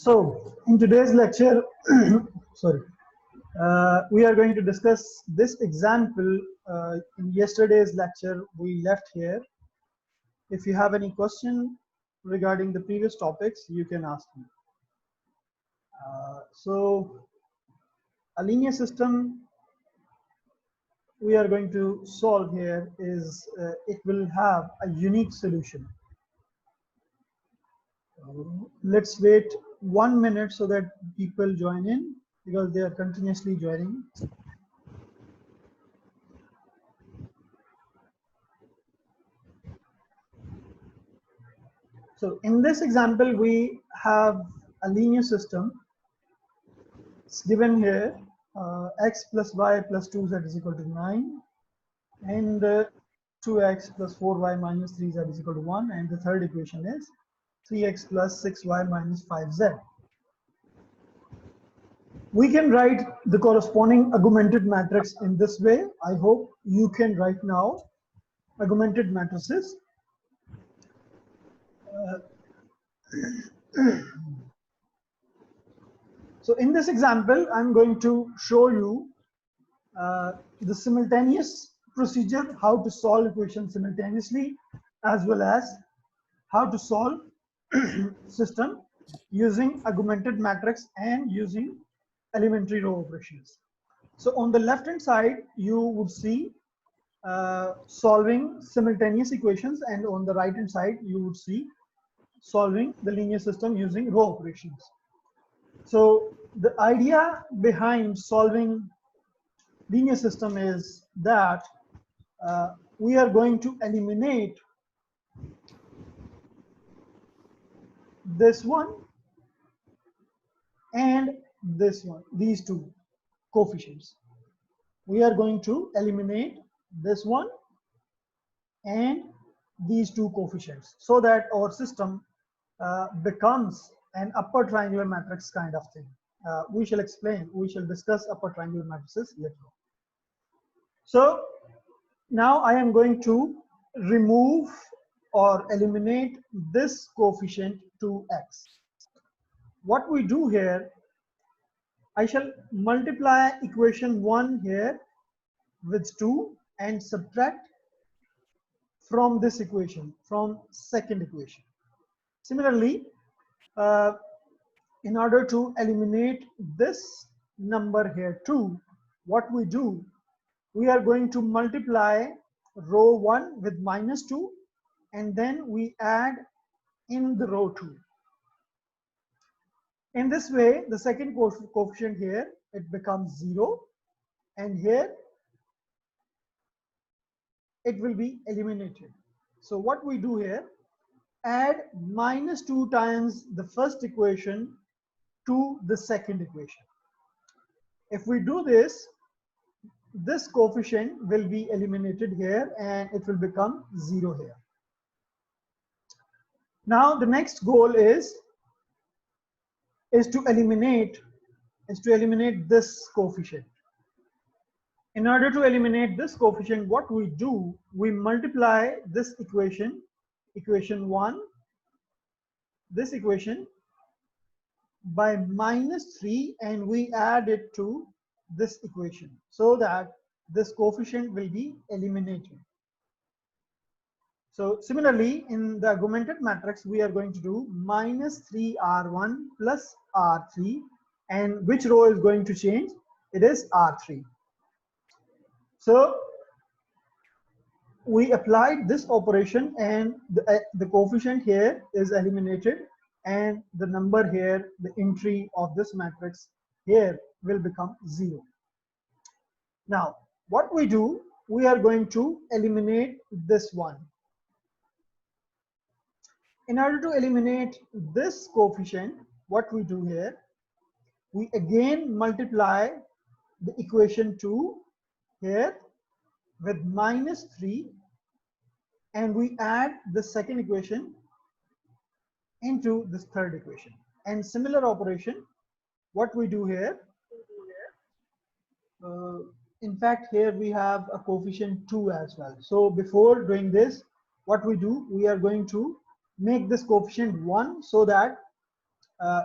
So, in today's lecture, sorry, we are going to discuss this example. In yesterday's lecture, we left here. If you have any question regarding the previous topics, you can ask me. So, a linear system we are going to solve here is it will have a unique solution. Let's wait 1 minute so that people join in because they are continuously joining. So in this example, we have a linear system. It's given here, x plus y plus 2z is equal to 9, and 2x plus 4y minus 3z is equal to 1, and the third equation is 3x plus 6y minus 5z. We can write the corresponding augmented matrix in this way. I hope you can write now augmented matrices. So in this example, I'm going to show you the simultaneous procedure, how to solve equations simultaneously, as well as how to solve system using augmented matrix and using elementary row operations. So on the left hand side, you would see solving simultaneous equations, and on the right hand side, you would see solving the linear system using row operations. So the idea behind solving linear system is that we are going to eliminate this one and this one, these two coefficients. We are going to eliminate this one and these two coefficients so that our system becomes an upper triangular matrix kind of thing. We shall discuss upper triangular matrices later on. So now I am going to remove or eliminate this coefficient 2x. What we do here, I shall multiply equation 1 here with 2 and subtract from this equation, from second equation. Similarly, in order to eliminate this number here too, what we do, we are going to multiply row 1 with minus 2 and then we add in the row 2. In this way, the second coefficient here, it becomes 0, and here it will be eliminated. So what we do here, add minus 2 times the first equation to the second equation. If we do this, this coefficient will be eliminated here and it will become 0 here. Now the next goal is to eliminate this coefficient. In order to eliminate this coefficient, what we do, we multiply this equation 1, this equation by minus 3, and we add it to this equation so that this coefficient will be eliminated. So similarly, in the augmented matrix, we are going to do minus 3r1 plus r3, and which row is going to change? It is r3. So we applied this operation and the coefficient here is eliminated, and the number here, the entry of this matrix here will become 0. Now what we do, we are going to eliminate this one. In order to eliminate this coefficient, what we do here, we again multiply the equation 2 here with minus 3, and we add the second equation into this third equation. And similar operation, what we do here, in fact here we have a coefficient 2 as well. So before doing this, what we do, we are going to make this coefficient 1 so that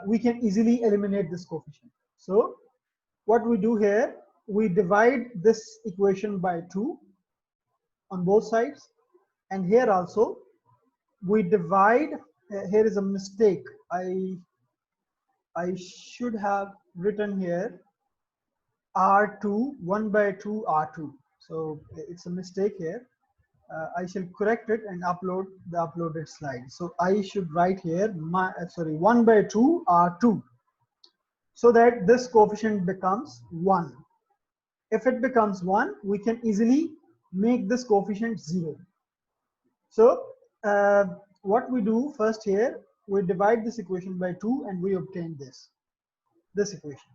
we can easily eliminate this coefficient. So what we do here, we divide this equation by 2 on both sides, and here also we divide. Here is a mistake. I should have written here R2 1 by 2 R2. So it's a mistake here. I shall correct it and upload the uploaded slide. So I should write here 1 by 2 R2, so that this coefficient becomes 1. If it becomes 1, we can easily make this coefficient 0. So what we do first here, we divide this equation by 2 and we obtain this equation.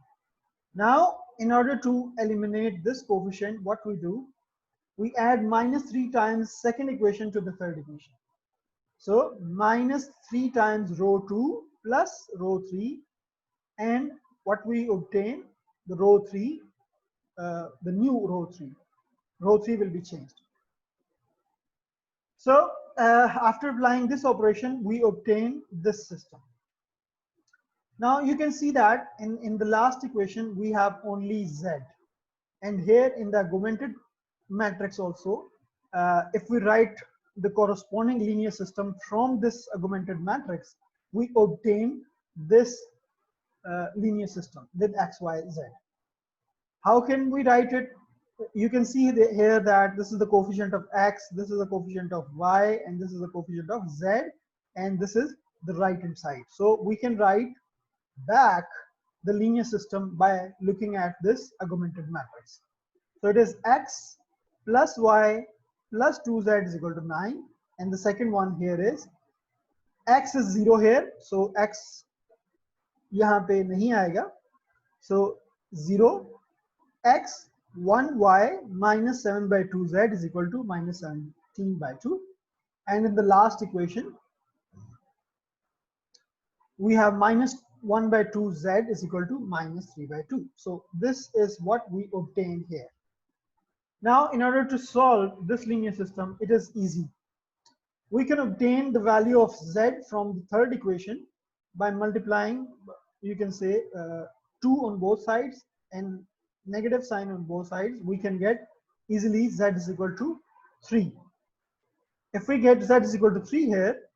Now in order to eliminate this coefficient, what we do, we add -3 times second equation to the third equation. So -3 times row 2 plus row 3, and what we obtain, the row 3, the new row 3. Row 3 will be changed. So after applying this operation, we obtain this system. Now you can see that in the last equation, we have only Z. And here in the augmented matrix also, if we write the corresponding linear system from this augmented matrix, we obtain this linear system with x, y, z. How can we write it? You can see here that this is the coefficient of x, this is the coefficient of y, and this is the coefficient of z, and this is the right hand side. So we can write back the linear system by looking at this augmented matrix. So it is x plus y plus 2z is equal to 9, and the second one here is x is 0 here, so x यहाँ पे नहीं आएगा, so 0, x 1y minus 7 by 2z is equal to minus 17 by 2, and in the last equation we have minus 1 by 2z is equal to minus 3 by 2. So this is what we obtained here. Now in order to solve this linear system, it is easy. We can obtain the value of z from the third equation by multiplying, you can say 2 on both sides and negative sign on both sides. We can get easily z is equal to 3. If we get z is equal to 3 here,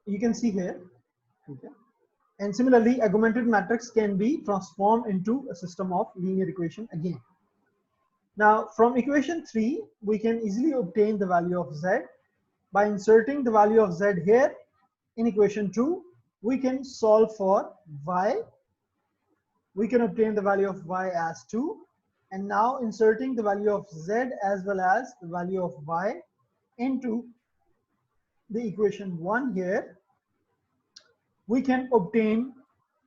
you can see here, okay. And similarly augmented matrix can be transformed into a system of linear equation again. Now from equation 3 we can easily obtain the value of z by inserting the value of z here. In equation 2 we can solve for y. We can obtain the value of y as 2, and now inserting the value of z as well as the value of y into the equation 1 here, we can obtain,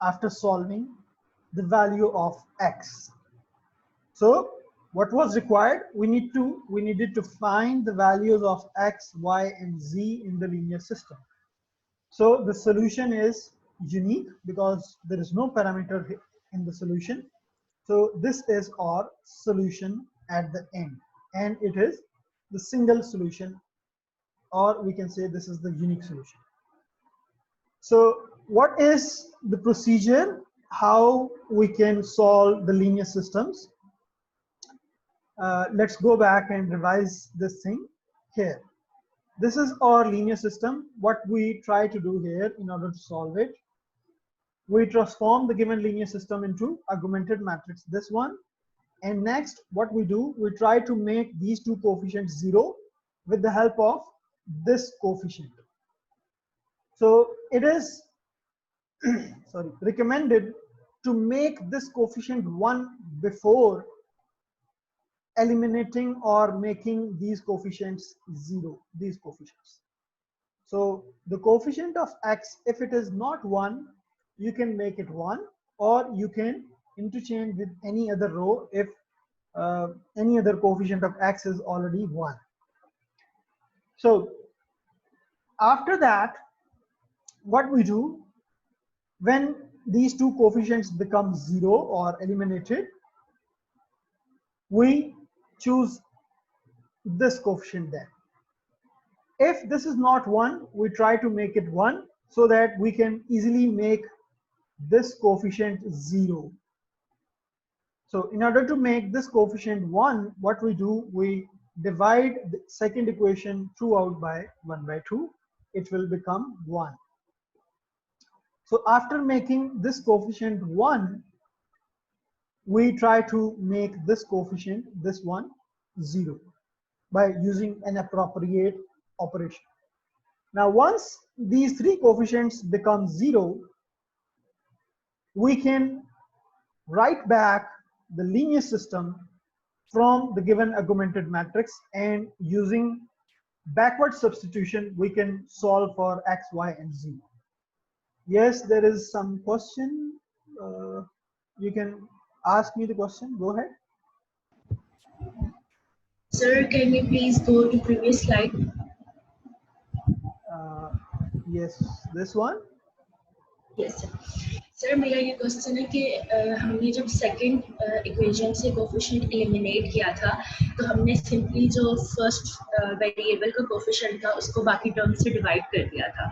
after solving, the value of x. So what was required? We needed to find the values of x, y, and z in the linear system. So the solution is unique because there is no parameter in the solution. So this is our solution at the end, and it is the single solution, or we can say this is the unique solution. So what is the procedure? How we can solve the linear systems? Let's go back and revise this thing here. This is our linear system. What we try to do here in order to solve it, we transform the given linear system into augmented matrix, this one, and next what we do, we try to make these two coefficients 0 with the help of this coefficient. So it is sorry, recommended to make this coefficient 1 before eliminating or making these coefficients 0, these coefficients. So the coefficient of x, if it is not 1, you can make it 1, or you can interchange with any other row if any other coefficient of x is already 1. So after that, what we do, when these two coefficients become 0 or eliminated, we choose this coefficient then. If this is not 1, we try to make it 1, so that we can easily make this coefficient 0. So in order to make this coefficient 1, what we do, we divide the second equation throughout by 1 by 2. It will become 1. So after making this coefficient 1, we try to make this coefficient, this one, 0 by using an appropriate operation. Now once these three coefficients become 0, we can write back the linear system from the given augmented matrix, and using backward substitution we can solve for x, y, and z. Yes, there is some question. You can ask me the question. Go ahead. Sir, can you please go to previous slide? Yes, this one. Yes, sir. Sir मेरा ये question है कि हमने जब second equation से coefficient eliminate किया था तो हमने सिंपली जो फर्स्ट वेरिएबल का कोफिशिएंट था उसको बाकी टर्म से डिवाइड कर दिया था,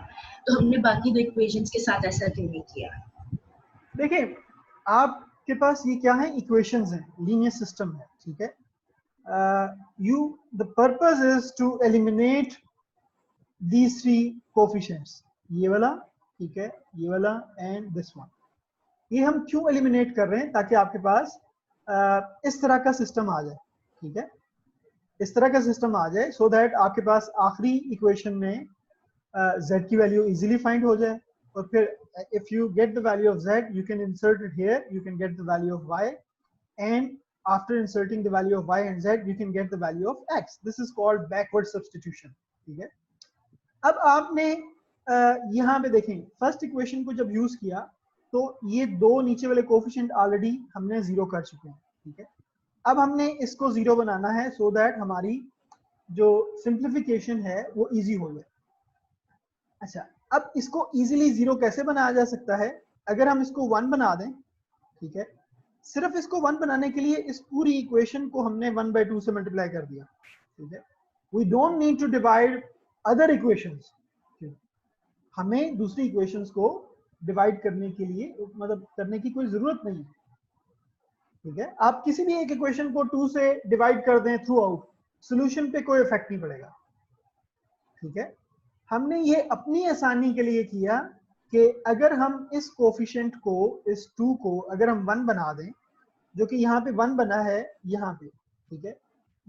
तो हमने बाकी दो इक्वेशंस के साथ ऐसा क्यों नहीं किया? देखिए, आपके पास ये क्या है, इक्वेशंस हैं, लीनियर सिस्टम है, ठीक है. The purpose is to eliminate these three coefficients, ये वाला, ठीक है, ये वाला एंड दिस वन. ये हम क्यों एलिमिनेट कर रहे हैं? ताकि आपके पास इस तरह का सिस्टम आ जाए, ठीक है, इस तरह का सिस्टम आ जाए, सो दैट आपके पास आखिरी इक्वेशन में z की वैल्यू इजीली फाइंड हो जाए, और फिर if you get the value of z you can insert it here, you can get the value of y, and after inserting the value of y and z you can get the value of x. This is called backward substitution, ठीक है. अब आपने यहाँ पे देखें, first equation को जब use किया तो ये दो नीचे वाले कोफिशिएंट ऑलरेडी हमने 0 कर चुके हैं, ठीक है. अब हमने इसको 0 बनाना है सो दैट हमारी जो सिंप्लीफिकेशन है वो इजी हो जाए. अच्छा, अब इसको इजीली 0 कैसे बनाया जा सकता है? अगर हम इसको 1 बना दें, ठीक है, सिर्फ इसको 1 बनाने के लिए इस पूरी इक्वेशन को हमने 1/2 से मल्टीप्लाई कर दिया, ठीक है. We don't need to divide other equations, हमें दूसरी इक्वेशंस को डिवाइड करने के लिए, मतलब करने की कोई जरूरत नहीं है, ठीक है. आप किसी भी एक इक्वेशन को 2 से डिवाइड कर दें थ्रू आउट, सोल्यूशन पे कोई इफेक्ट नहीं पड़ेगा, ठीक है. हमने ये अपनी आसानी के लिए किया कि अगर हम इस कोफिशिएंट को, इस 2 को अगर हम 1 बना दें, जो कि यहाँ पे 1 बना है यहाँ पे, ठीक है,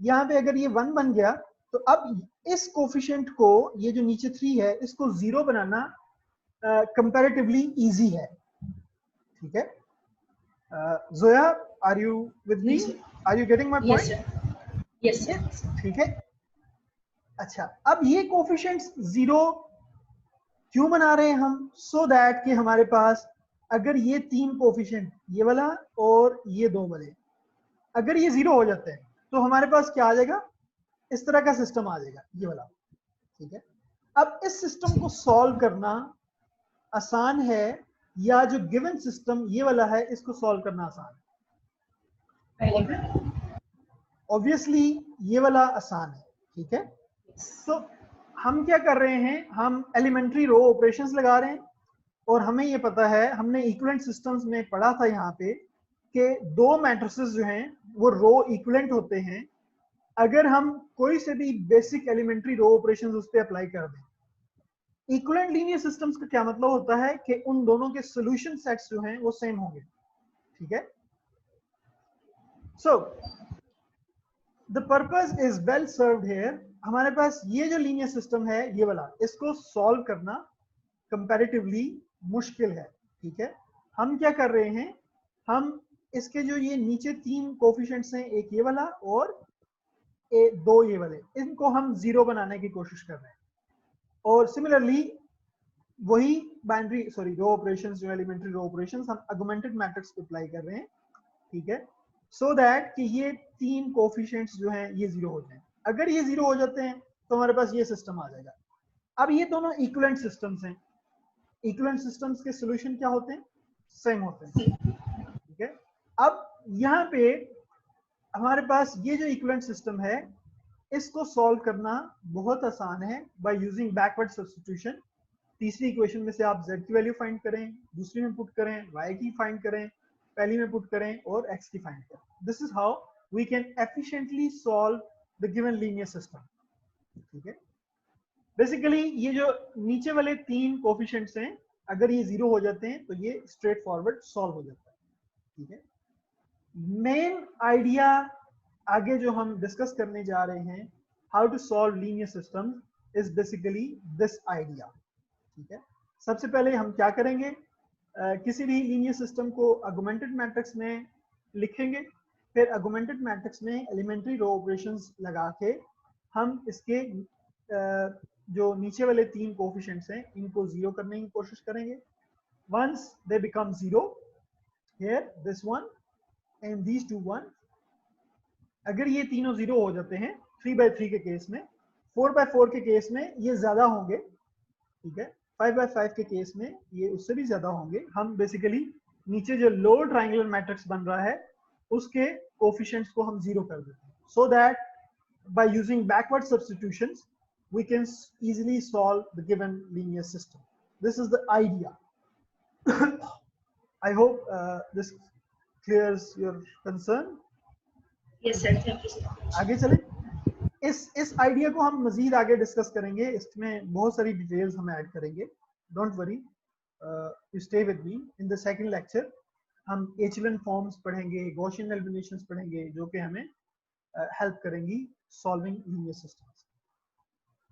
यहाँ पे अगर ये 1 बन गया तो अब इस कोफिशिएंट को, ये जो नीचे 3 है, इसको 0 बनाना कंपैरेटिवली इजी है, ठीक है. Zoya, are you with me? Are you getting my point? Yes sir. ठीक है. अच्छा, अब ये कोफिशिएंट्स 0 क्यों बना रहे हैं हम? सो दैट कि हमारे पास अगर ये 3 कोफिशिएंट, ये वाला और ये 2 वाले, अगर ये 0 हो जाते हैं तो हमारे पास क्या आ जाएगा, इस तरह का सिस्टम आ जाएगा, ये वाला, ठीक है. अब इस सिस्टम को सॉल्व करना आसान है, या जो गिवन सिस्टम ये वाला है इसको सॉल्व करना आसान है? ऑब्वियसली ये वाला आसान है, ठीक है. तो हम क्या कर रहे हैं, हम एलिमेंट्री रो ऑपरेशंस लगा रहे हैं, और हमें ये पता है, हमने इक्विवेलेंट सिस्टम्स में पढ़ा था यहाँ पे कि दो मैट्रिसेस जो हैं वो रो इक्विवेलेंट होते हैं अगर हम कोई से भी बेसिक एलिमेंट्री रो ऑपरेशंस उस पर अप्लाई कर दें. इक्विवेलेंट लीनियर सिस्टम्स का क्या मतलब होता है कि उन दोनों के सॉल्यूशन सेट्स जो हैं वो सेम होंगे, ठीक है. So the purpose is well served here. हमारे पास ये जो लीनियर सिस्टम है ये वाला, इसको सॉल्व करना कंपैरेटिवली मुश्किल है, ठीक है. हम क्या कर रहे हैं, हम इसके जो ये नीचे 3 कोफिशिएंट्स हैं, एक ये वाला और 2 ये वाले, इनको हम 0 बनाने की कोशिश कर रहे हैं. और सिमिलरली वही बाइनरी रो ऑपरेशंस, जो एलिमेंट्री रो ऑपरेशंस, हम ऑगमेंटेड मैट्रिक्स पे अप्लाई कर रहे हैं, ठीक है, सो दैट कि ये 3 कोफिशिएंट्स जो हैं ये 0 हो जाएं. अगर ये 0 हो जाते हैं तो हमारे पास ये सिस्टम आ जाएगा. अब ये दोनों इक्विवेलेंट सिस्टम्स हैं. इक्विवेलेंट सिस्टम्स के सॉल्यूशन क्या होते हैं? सेम होते हैं, ठीक है. अब यहाँ पे हमारे पास ये जो इक्विवेलेंट सिस्टम है इसको सॉल्व करना बहुत आसान है बाय यूजिंग बैकवर्ड सब्स्टिट्यूशन. तीसरी इक्वेशन में से आप z की वैल्यू फाइंड करें, दूसरी में पुट करें, y की फाइंड करें, पहली में पुट करें और x की फाइंड करें. This is how we can efficiently solve the given linear system. ठीक है. बेसिकली ये जो नीचे वाले तीन कोफिशिएंट्स हैं, अगर ये जीरो हो जाते हैं तो ये स्ट्रेट फॉरवर्ड सॉल्व हो जाता है. ठीक है. मेन आइडिया आगे जो हम डिस्कस करने जा रहे हैं, how to solve linear system, is basically this idea. ठीक है. सबसे पहले हम क्या करेंगे, किसी भी लीनियर सिस्टम को आर्गुमेंटेड मैट्रिक्स में लिखेंगे, फिर आर्गुमेंटेड मैट्रिक्स में एलिमेंट्री रो ऑपरेशंस लगा के हम इसके जो नीचे वाले तीन कोफिशिएंट्स हैं इनको जीरो करने की कोशिश करेंगे. Once they become zero, here this one and these two one, अगर ये तीनों जीरो हो जाते हैं 3/3 के केस में, 4/4 के केस में ये ज्यादा होंगे. ठीक है. 5/5 के केस में ये उससे भी ज्यादा होंगे. हम बेसिकली नीचे जो लोअर ट्रायंगुलर मैट्रिक्स बन रहा है उसके कोफिशिएंट्स को हम जीरो कर देते हैं, so that by using backward substitutions we can easily solve the given linear system. This is the idea. I hope this clears your concern. Yes sir, thank you so much. आगे चले. इस idea को हम मजीद आगे discuss करेंगे, इसमें बहुत सारी डिटेल्स हम ऐड करेंगे. Don't worry, you stay with me. In the second lecture हम एचलन फॉर्म्स पढ़ेंगे, गॉसियन एलिमिनेशंस पढ़ेंगे, जो कि हमें हेल्प करेंगी सॉल्विंग लीनियर सिस्टम्स.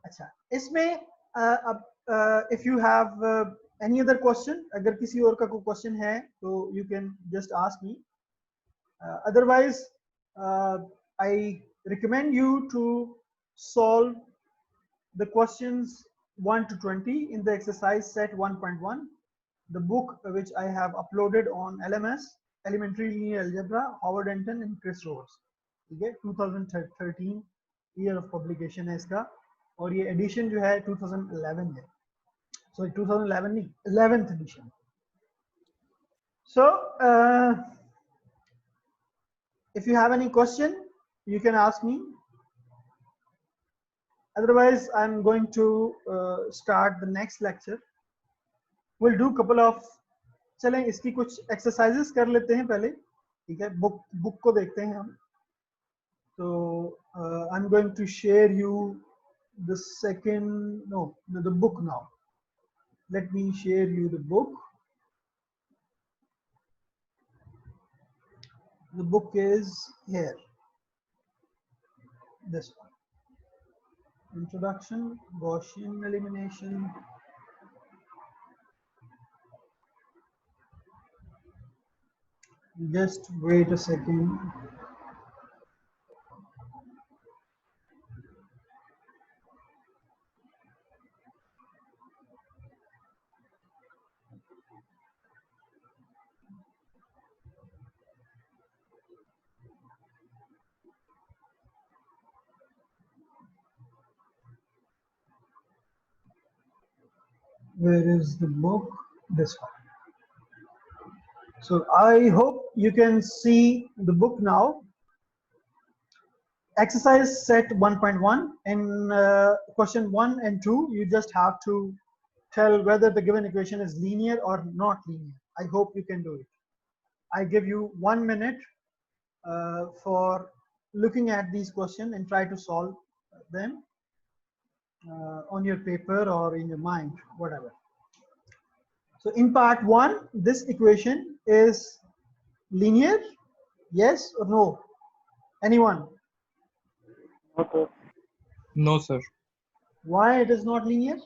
अच्छा, इसमें अब if you have any other question, अगर किसी और का कोई क्वेश्चन है तो you can just ask me. Otherwise I recommend you to solve the questions 1 to 20 in the exercise set 1.1, the book which I have uploaded on LMS, Elementary Linear Algebra, Howard Denton and Chris Rose. ठीक है. 2013 year of publication है इसका, और ये addition जो है 2011 है. Sorry 2011 नहीं, 11th edition. So if you have any question you can ask me. Otherwise I'm going to start the next lecture. We'll do couple of, चलें इसकी कुछ exercises कर लेते हैं पहले. ठीक है. बुक को देखते हैं हम. So I'm going to share you the the book now. Let me share you the book. The book is here. This one. Introduction, Gaussian elimination. Just wait a second. Where is the book? This one. So I hope you can see the book now. Exercise set 1.1. In question 1 and 2, you just have to tell whether the given equation is linear or not linear. I hope you can do it. I give you 1 minute for looking at these questions and try to solve them on your paper or in your mind, whatever. So in part 1, this equation is linear, yes or no? Anyone? Okay. No, sir. Why it is not linear?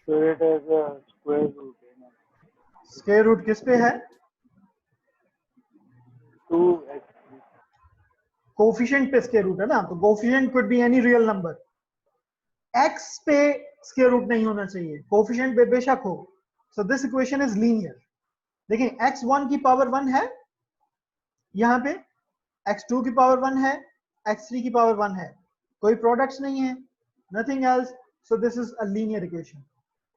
So it has a square root. Square root किस पे है? 2x. Coefficient पे square root है ना, तो coefficient could be any real number. x पे square root नहीं होना चाहिए, coefficient पे बेशक हो. So this equation is linear. देखें, x1 की पावर 1 है यहाँ पे, x2 की पावर 1 है, x3 की पावर 1 है, कोई प्रोडक्ट्स नहीं है, nothing else. So this is a linear equation.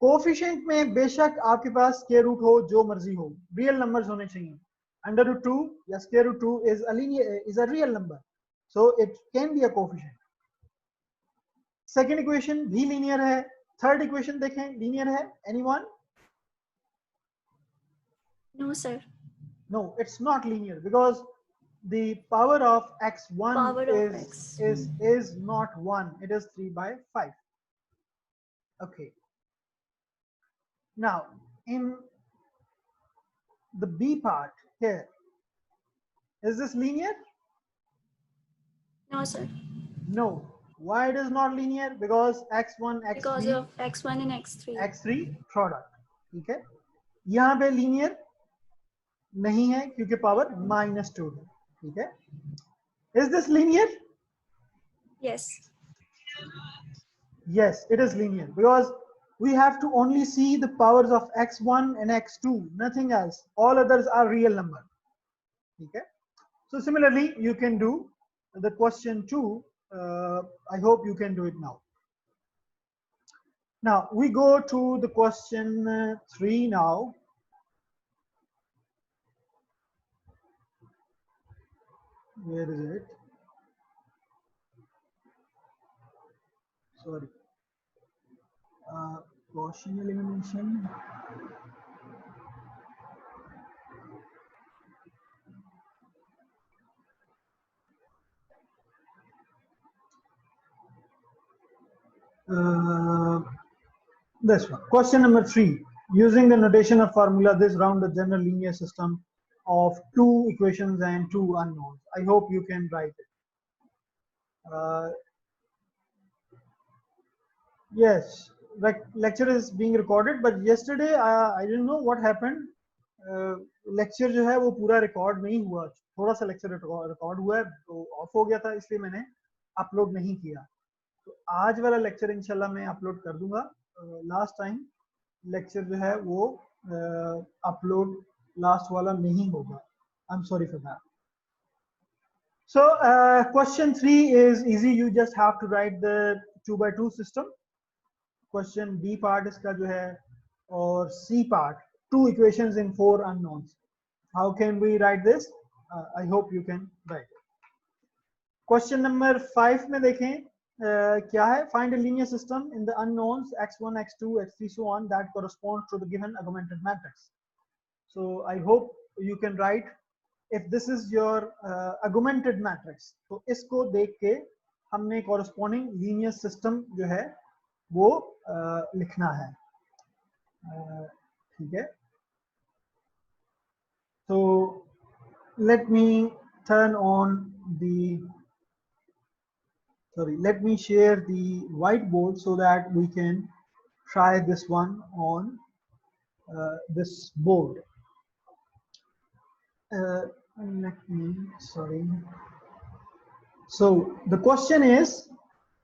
Coefficient में बेशक आपके पास स्क्वायर रूट हो, जो मर्जी हो, रियल नंबर्स होने चाहिए. √2 या square root 2 is a real number, so it can be a coefficient. Second equation भी लीनियर है, थर्ड इक्वेशन देखें लीनियर है, anyone? No, sir. No, it's not linear because the power of x1 Power of x. is not 1, it is 3/5. Okay, now in the B part here, is this linear? No, sir. No. Why it is not linear? Because x1 Because x3 of x1 and x3. x3 product, ठीक है, यहाँ पे linear नहीं है क्योंकि power -2 है, ठीक है. Is this linear? Yes. Yes, it is linear because we have to only see the powers of x1 and x2, nothing else. All others are real number. Okay. So similarly, you can do the question 2. I hope you can do it now. Now we go to the question 3 now. Where is it? Sorry. Gaussian elimination. This one. Question number 3. Using the notation of formula, this round the general linear system of 2 equations and 2 unknowns. I hope you can write it. Yes, lecture is being recorded, but yesterday I didn't know what happened. Lecture जो है वो पूरा record नहीं हुआ, थोड़ा सा lecture record हुआ है तो ऑफ हो गया था, इसलिए मैंने अपलोड नहीं किया. तो आज वाला लेक्चर इंशाल्लाह मैं अपलोड कर दूंगा. लास्ट टाइम लेक्चर जो है वो अपलोड लास्ट वाला नहीं होगा. I am sorry for that. So question 3 is easy. You just have to write the 2x2 system. Question B part इसका जो है और C part 2 equations in 4 unknowns. How can we write this? I hope you can write it. Question number 5 में देखें क्या है? Find a linear system in the unknowns x1, x2, x3 so on that corresponds to the given augmented matrix. So I hope you can write. If this is your augmented matrix, तो इसको देख के हमने corresponding linear system जो है वो लिखना है. ठीक है. So let me turn on the, let me share the whiteboard so that we can try this one on this board. So the question is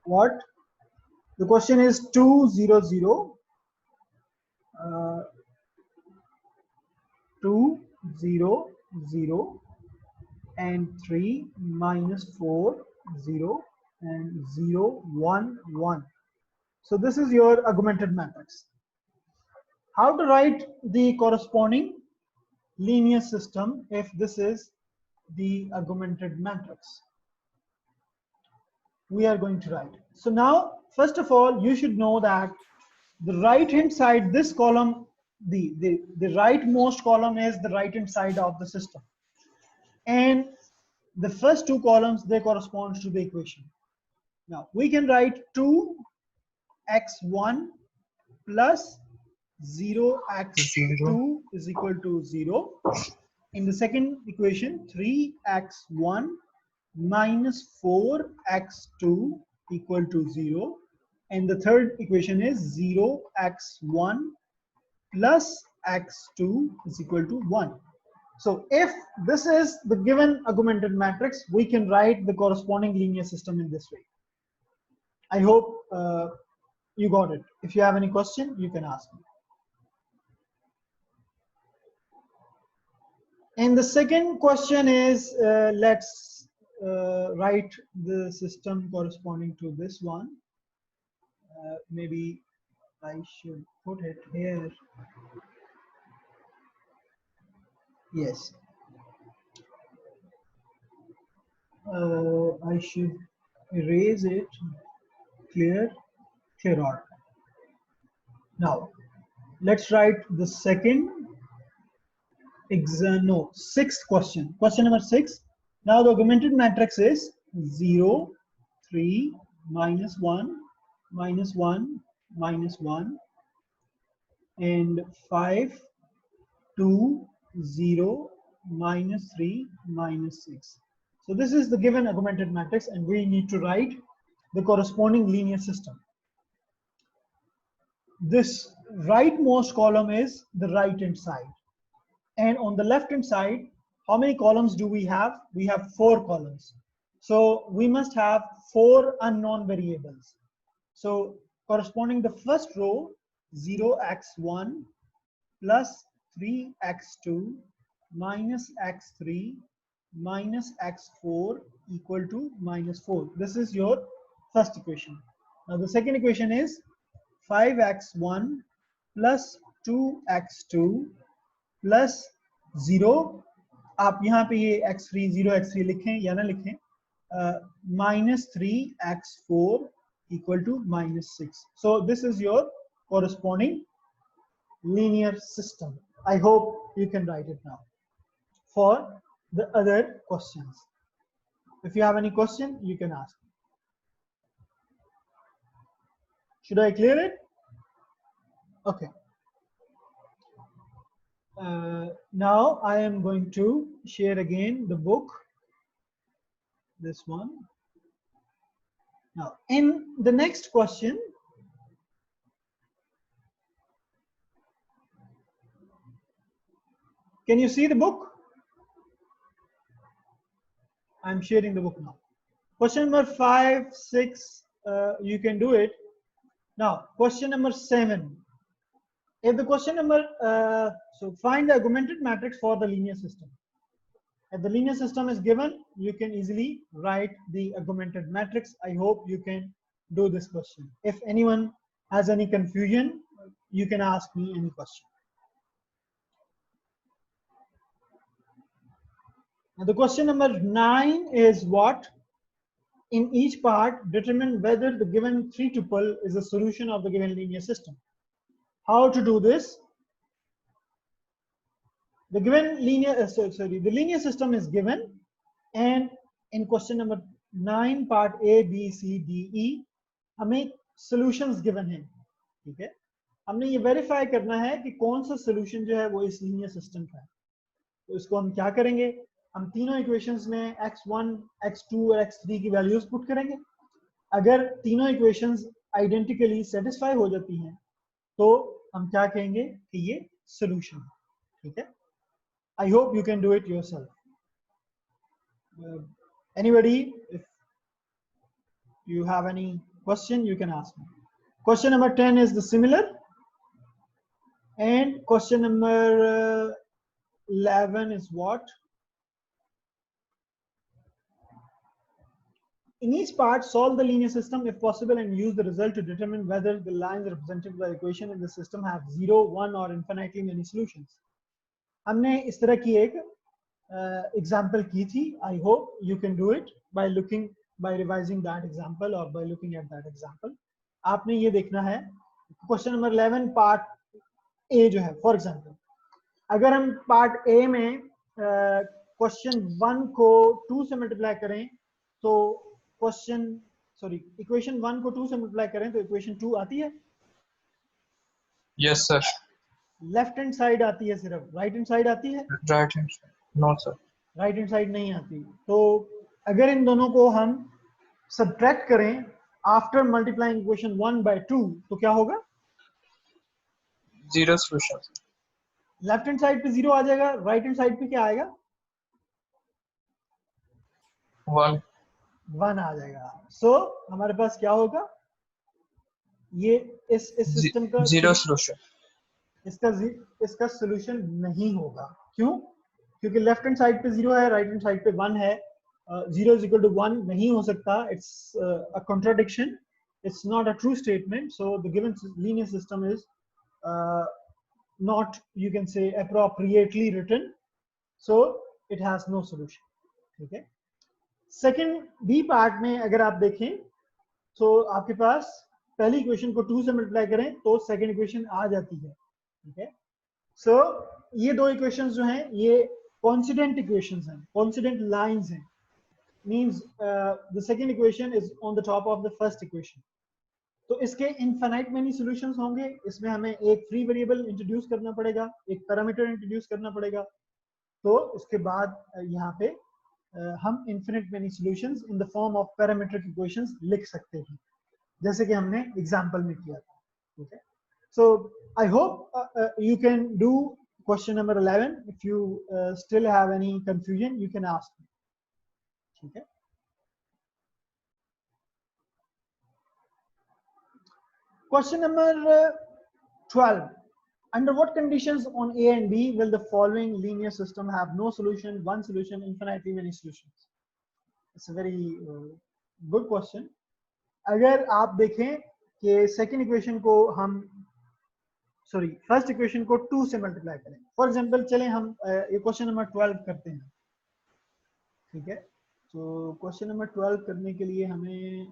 what? The question is 2 0 0 2 0 0 and 3 minus 4 0 and 0 1 1. So this is your augmented matrix. How to write the corresponding linear system if this is the augmented matrix? We are going to write. So now first of all you should know that the right hand side, this column, the rightmost column is the right hand side of the system, and the first 2 columns they correspond to the equation. Now we can write 2x1 plus 0x2 is equal to 0. In the second equation 3x1 minus 4x2 equal to 0, and the third equation is 0x1 plus x2 is equal to 1. So if this is the given augmented matrix, we can write the corresponding linear system in this way. I hope you got it. If you have any question, you can ask me. And the second question is, let's write the system corresponding to this one. Maybe I should put it here. Yes. I should erase it. Clear. Kiror. Now, let's write the sixth question. Question number 6. Now the augmented matrix is 0, 3, minus 1, minus 1, minus 1, and 5, 2, 0, minus 3, minus 6. So this is the given augmented matrix, and we need to write the corresponding linear system. This rightmost column is the right hand side, and on the left hand side, how many columns do we have? We have 4 columns. So we must have 4 unknown variables. So corresponding the first row, 0x1 plus 3x2 minus x3 minus x4 equal to minus 4. This is your first equation. Now the second equation is 5x1 plus 2x2 plus 0. आप यहाँ पे ये x3 0x3 लिखें या ना लिखें, minus 3x4 equal to minus 6. So this is your corresponding linear system. I hope you can write it now. For the other questions, if you have any question, you can ask. Should I clear it? Okay. Now I am going to share again the book, this one. Now in the next question, can you see the book? I'm sharing the book now. Question number 5, 6, you can do it. Now question number 7. If the question number, so find the augmented matrix for the linear system. If the linear system is given, you can easily write the augmented matrix. I hope you can do this question. If anyone has any confusion, you can ask me any question. Now the question number 9 is what? In each part, determine whether the given 3 tuple is a solution of the given linear system. How to do this? The given linear, the linear system is given, and in question number 9, part A, B, C, D, E, हमें solutions given हैं, ठीक है? हमने ये verify करना है कि कौन सा solution जो है वो इस linear system का है. तो इसको हम क्या करेंगे? हम तीनों equations में x1, x2 और x3 की values put करेंगे. अगर तीनों equations identically satisfy हो जाती हैं, तो हम क्या कहेंगे कि ये solution है, ठीक है? I hope you can do it yourself. Anybody, if you have any question, you can ask me. Question number 10 is the similar, and question number 11 is what? In each part, solve the linear system if possible and use the result to determine whether the lines represented by the equation in the system have 0, 1 or infinitely many solutions. हमने इस तरह की एक example की थी. I hope you can do it by revising that example or by looking at that example. आपने ये देखना है क्वेश्चन नंबर 11 पार्ट ए जो है. फॉर एग्जाम्पल अगर हम पार्ट ए में क्वेश्चन 1 को 2 से मल्टीप्लाई करें तो इक्वेशन 1 को 2 से मल्टीप्लाई करें तो इक्वेशन 2 आती है? Yes, sir. Left hand side आती है, सिर्फ राइट हैंड साइड आती है? Right hand side. No, sir. Right hand side नहीं आती. तो अगर इन दोनों को हम सब्ट्रैक्ट करें आफ्टर मल्टीप्लाइंग इक्वेशन 1 by 2 तो क्या होगा? 0 solution. लेफ्ट हैंड साइड पे 0 आ जाएगा, राइट हैंड साइड पे क्या आएगा? 1 आ जाएगा. सो हमारे पास क्या होगा? ये इस सिस्टम का 0 solution. इसका सोल्यूशन नहीं होगा. क्यों? क्योंकि लेफ्ट हैंड साइड पे 0 है, राइट हैंड साइड पे 1 है. 0 is equal to 1 नहीं हो सकता. It's a contradiction. It's not a true statement. So the given linear system is not, you can say, appropriately written. So it has no solution. ठीक है? Second B part में अगर आप देखें तो आपके पास पहली इक्वेशन को 2 से मल्टीप्लाई करें तो सेकंड इक्वेशन आ जाती है, ठीक है। सो ये दो इक्वेशंस जो हैं ये कोइंसिडेंट इक्वेशंस हैं, कोइंसिडेंट लाइंस हैं, means the second equation is on the top of the first equation. तो इसके इनफाइनाइट मेनी सॉल्यूशंस होंगे, इसमें हमें एक फ्री वेरिएबल इंट्रोड्यूस करना पड़ेगा, एक पैरामीटर इंट्रोड्यूस करना पड़ेगा, तो उसके बाद यहाँ पे हम infinite many solutions in the form of parametric equations लिख सकते हैं, जैसे कि हमने एग्जांपल में किया था, ठीक है। So I hope you can do question number 11. If you still have any confusion you can ask me, ठीक है। Question number 12. Under what conditions on A and B will the following linear system have no solution, one solution, infinitely many solutions? It's a very good question. अगर आप देखें कि second equation को हम first equation को 2 से multiply करें, for example चलें हम ये क्वेश्चन नंबर 12 करते हैं, ठीक है। तो क्वेश्चन नंबर 12 करने के लिए हमें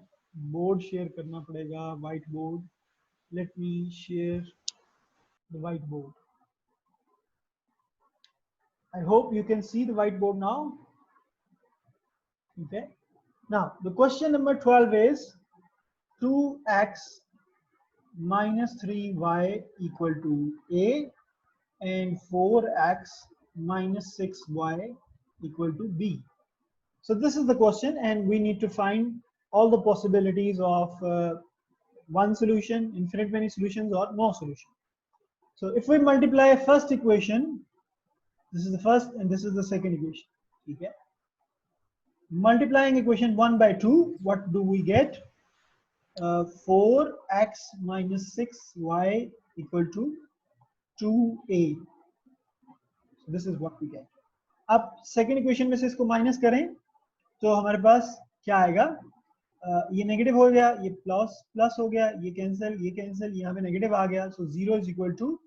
बोर्ड शेयर करना पड़ेगा, white board. Let me share the whiteboard. I hope you can see the whiteboard now. Okay. Now the question number 12 is 2x minus 3y equal to a and 4x minus 6y equal to b. So this is the question and we need to find all the possibilities of one solution, infinite many solutions or no solution. So if we multiply first equation, this is the first and this is the second equation, okay. Multiplying equation 1 by 2, what do we get? 4x minus 6y equal to 2a. So this is what we get. अब second equation में से इसको minus करें तो हमारे पास क्या आएगा? ये नेगेटिव हो गया, ये प्लस प्लस हो गया, ये कैंसिल, यहाँ पे नेगेटिव आ गया। So 0 is equal to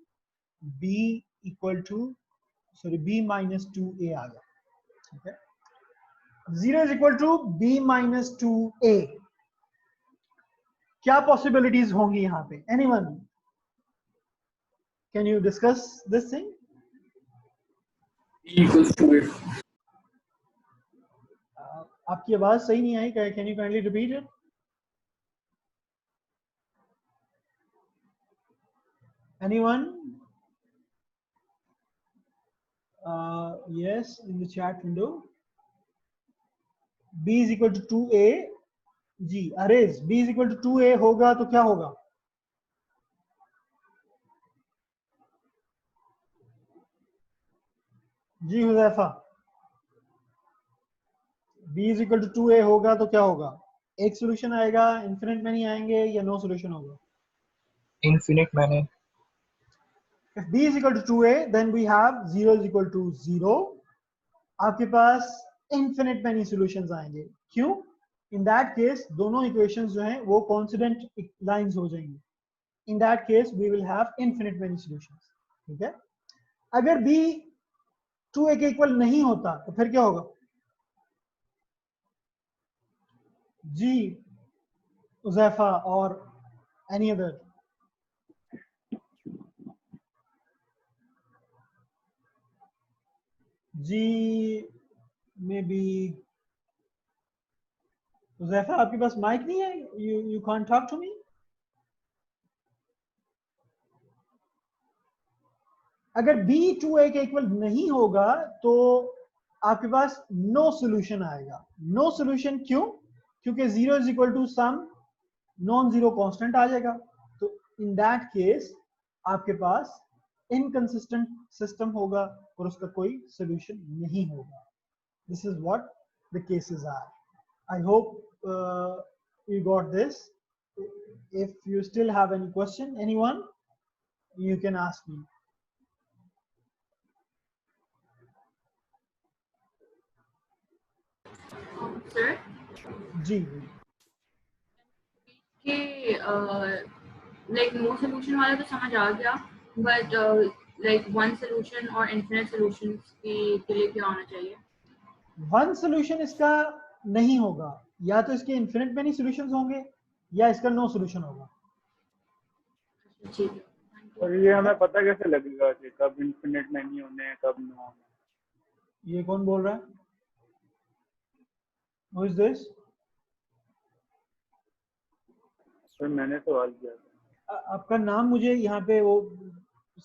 b minus 2a आ गया, ठीक है। 0 is equal to b minus 2a। क्या पॉसिबिलिटीज होंगी यहाँ पे? Anyone can you discuss this thing? आपकी आवाज सही नहीं आई, can you kindly repeat it? Anyone? Yes, in the chat window. B is equal to 2a. जी अरेज B is equal to 2a होगा तो क्या होगा? जी Huzaifa, B is equal to 2a होगा तो क्या होगा? एक सोल्यूशन आएगा, इनफिनिट मैनी आएंगे या नो सोल्यूशन होगा? Infinite many. If B is equal to 2a, then we have 0 is equal to 0. आपके पास infinite many solutions आएंगे। क्यों? In that case, दोनों equations जो हैं वो coincident lines हो जाएंगी। In that case, we will have infinite many solutions. ठीक है? अगर B 2a के इक्वल नहीं होता तो फिर क्या होगा? जी उज़ैफा और any other? जी मे बी उज़ैफा आपके पास माइक नहीं है, you can't talk to me. अगर b 2a के इक्वल नहीं होगा तो आपके पास नो सॉल्यूशन आएगा। नो सॉल्यूशन क्यों? क्योंकि 0 is equal to some non zero constant आ जाएगा। तो इन दैट केस आपके पास इनकंसिस्टेंट सिस्टम होगा और उसका कोई सॉल्यूशन नहीं होगा। This is what the cases are. I hope you got this. If you still have any question, anyone, you can ask me. Sir ji कि लाइक नो सोल्यूशन वाला तो समझ आ गया, बट लाइक वन सोल्यूशन और infinite solutions के लिए क्या होना चाहिए? वन सोल्यूशन इसका नहीं होगा, या तो इसके इनफिनिट मेनी सॉल्यूशंस होंगे या इसका नो सॉल्यूशन होगा। जी। और ये हमें पता कैसे लगेगा कि कब इन्फिनिट नहीं होने हैं, कब नो होने हैं? ये कौन बोल रहा है? Who is this? सर मैंने सवाल किया था। आपका नाम मुझे यहाँ पे वो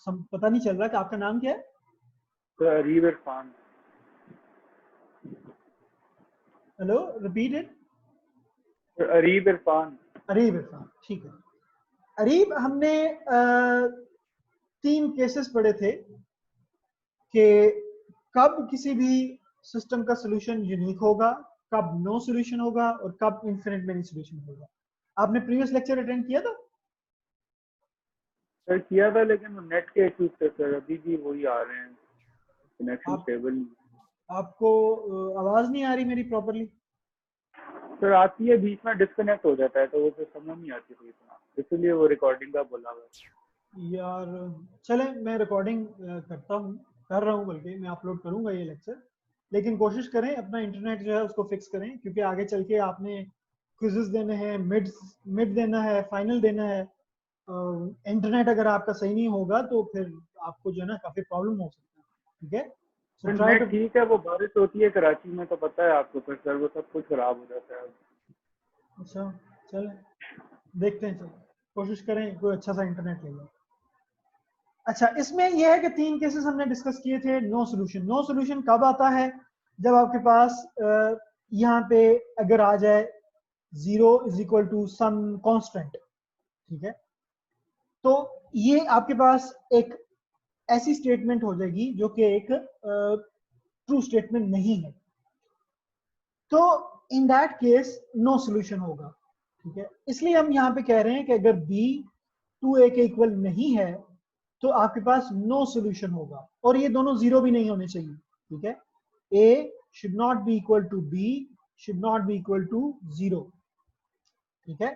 पता नहीं चल रहा कि आपका नाम क्या है? तो Areeb Irfan. Hello, repeat it. Areeb Irfan. Areeb Irfan, ठीक है। अरीब, हमने 3 केसेस पढ़े थे कि कब किसी भी सिस्टम का सोल्यूशन यूनिक होगा, कब नो सोल्यूशन होगा और कब इन्फिनिट मेनी सोल्यूशन होगा। आपने प्रीवियस लेक्चर अटेंड किया था? सर किया था, लेकिन वो नेट के इश्यूज थे सर, अभी भी वही आ रहे हैं, कनेक्शन स्टेबल। आपको आवाज नहीं आ रही मेरी प्रॉपरली? सर आती है, बीच में डिस्कनेक्ट हो जाता है, तो वो फिर समझ नहीं आती थी इतना, इसलिए वो रिकॉर्डिंग का बोला हुआ। यार चले, मैं रिकॉर्डिंग कर रहा हूँ, बल्कि मैं अपलोड करूंगा ये लेक्चर। लेकिन कोशिश करें अपना इंटरनेट जो है उसको फिक्स करें, क्योंकि आगे चल के आपने क्विज़ेस देने हैं, मिड देना है, फाइनल देना है। इंटरनेट अगर आपका सही नहीं होगा तो फिर आपको जो है ना काफी प्रॉब्लम हो सकता है। ठीक है, सो ट्राई टू। ठीक है, वो बारिश होती है कराची में तो पता है आपको, फिर सर वो सब कुछ खराब हो जाता है। अच्छा, चलें देखते हैं, चलो कोशिश करें कोई अच्छा सा इंटरनेट ले लें। अच्छा, इसमें यह है कि 3 केसेस हमने डिस्कस किए थे। No solution. नो सोल्यूशन कब आता है? जब आपके पास यहाँ पे अगर आ जाए 0 is equal to some constant. ठीक है, तो ये आपके पास एक ऐसी स्टेटमेंट हो जाएगी जो कि एक ट्रू स्टेटमेंट नहीं है। तो in that case no solution होगा। ठीक है, इसलिए हम यहाँ पे कह रहे हैं कि अगर b 2a के इक्वल नहीं है तो आपके पास नो सोल्यूशन होगा, और ये दोनों जीरो भी नहीं होने चाहिए। ठीक है, a should not be equal to b should not be equal to 0। ठीक है,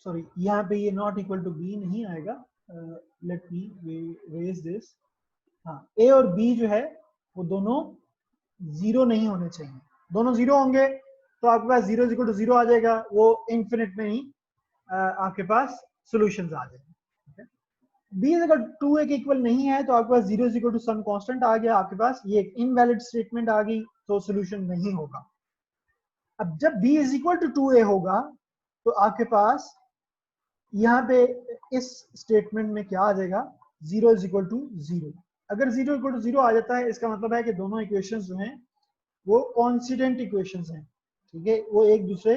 सॉरी, यहाँ पे ये नॉट इक्वल टू b नहीं आएगा। Let me raise this. हाँ, a और b जो है वो दोनों जीरो नहीं होने चाहिए। दोनों जीरो होंगे तो आपके पास 0 इज इक्वल टू 0 आ जाएगा, वो इन्फिनिट में ही आपके पास सॉल्यूशंस आ जाएंगे। b इज अगर 2a के इक्वल नहीं है तो आपके पास 0 is equal to some constant आ गया, आपके पास ये एक इनवैलिड स्टेटमेंट आ गई, तो सॉल्यूशन नहीं होगा। अब जब b is equal to 2a होगा तो आपके पास यहाँ पे इस स्टेटमेंट में क्या आ जाएगा? 0 इज इक्वल टू 0। अगर 0 इक्वल टू 0 आ जाता है, इसका मतलब है कि दोनों इक्वेशंस जो हैं वो कॉन्सिडेंट इक्वेशंस हैं। ठीक है, वो एक दूसरे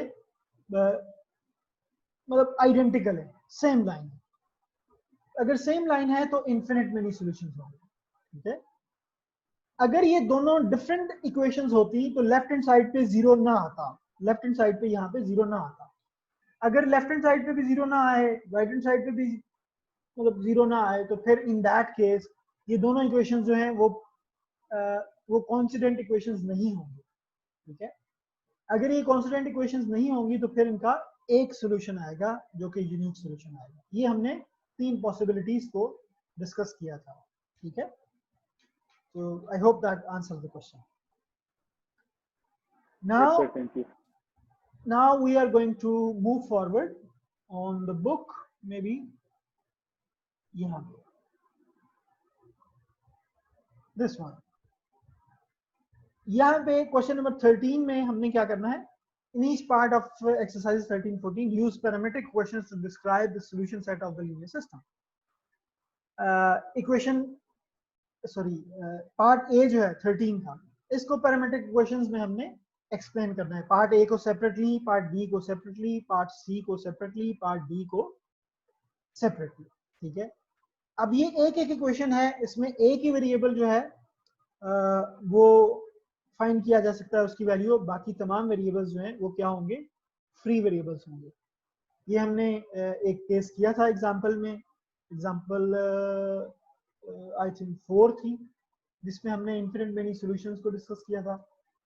मतलब आइडेंटिकल है, सेम लाइन। अगर सेम लाइन है तो इन्फिनिट मेनी सॉल्यूशंस होंगे। ठीक है, अगर ये दोनों डिफरेंट इक्वेशंस होती तो लेफ्ट हैंड साइड पे 0 ना आता, लेफ्ट हैंड साइड पे यहाँ पे 0 ना आता। अगर लेफ्ट हैंड साइड पे भी 0 ना आए, राइट हैंड साइड पे भी मतलब 0 ना आए, तो फिर इन दैट केस ये दोनों इक्वेशंस जो हैं वो कॉन्सिडेंट इक्वेशंस नहीं होंगे। ठीक है, अगर ये कॉन्स्टेंट इक्वेशंस नहीं होंगी तो फिर इनका एक सॉल्यूशन आएगा जो कि यूनिक सॉल्यूशन आएगा। ये हमने 3 पॉसिबिलिटीज को डिस्कस किया था। ठीक है, तो I hope that answers the question. now we are going to move forward on the book, maybe यहाँ पे this one। यहाँ पे क्वेश्चन नंबर 13 में हमने क्या करना है? In each part of exercises 13-14, use parametric questions to describe the solution set of the linear system. Part A जो है 13 का, इसको पैरामीट्रिक इक्वेशंस में हमने एक्सप्लेन करना है। पार्ट ए को सेपरेटली, पार्ट बी को सेपरेटली, पार्ट सी को सेपरेटली, पार्ट डी को सेपरेटली। ठीक है, अब ये एक एक इक्वेशन है, इसमें एक ही वेरिएबल जो है वो फाइंड किया जा सकता है उसकी वैल्यू, बाकी तमाम वेरिएबल्स जो हैं वो क्या होंगे? फ्री वेरिएबल्स होंगे। ये हमने एक केस किया था एग्जांपल में, एग्जांपल आई थिंक 4 थी, जिसमें हमने इन्फिनिट मेनी सॉल्यूशंस को डिस्कस किया था।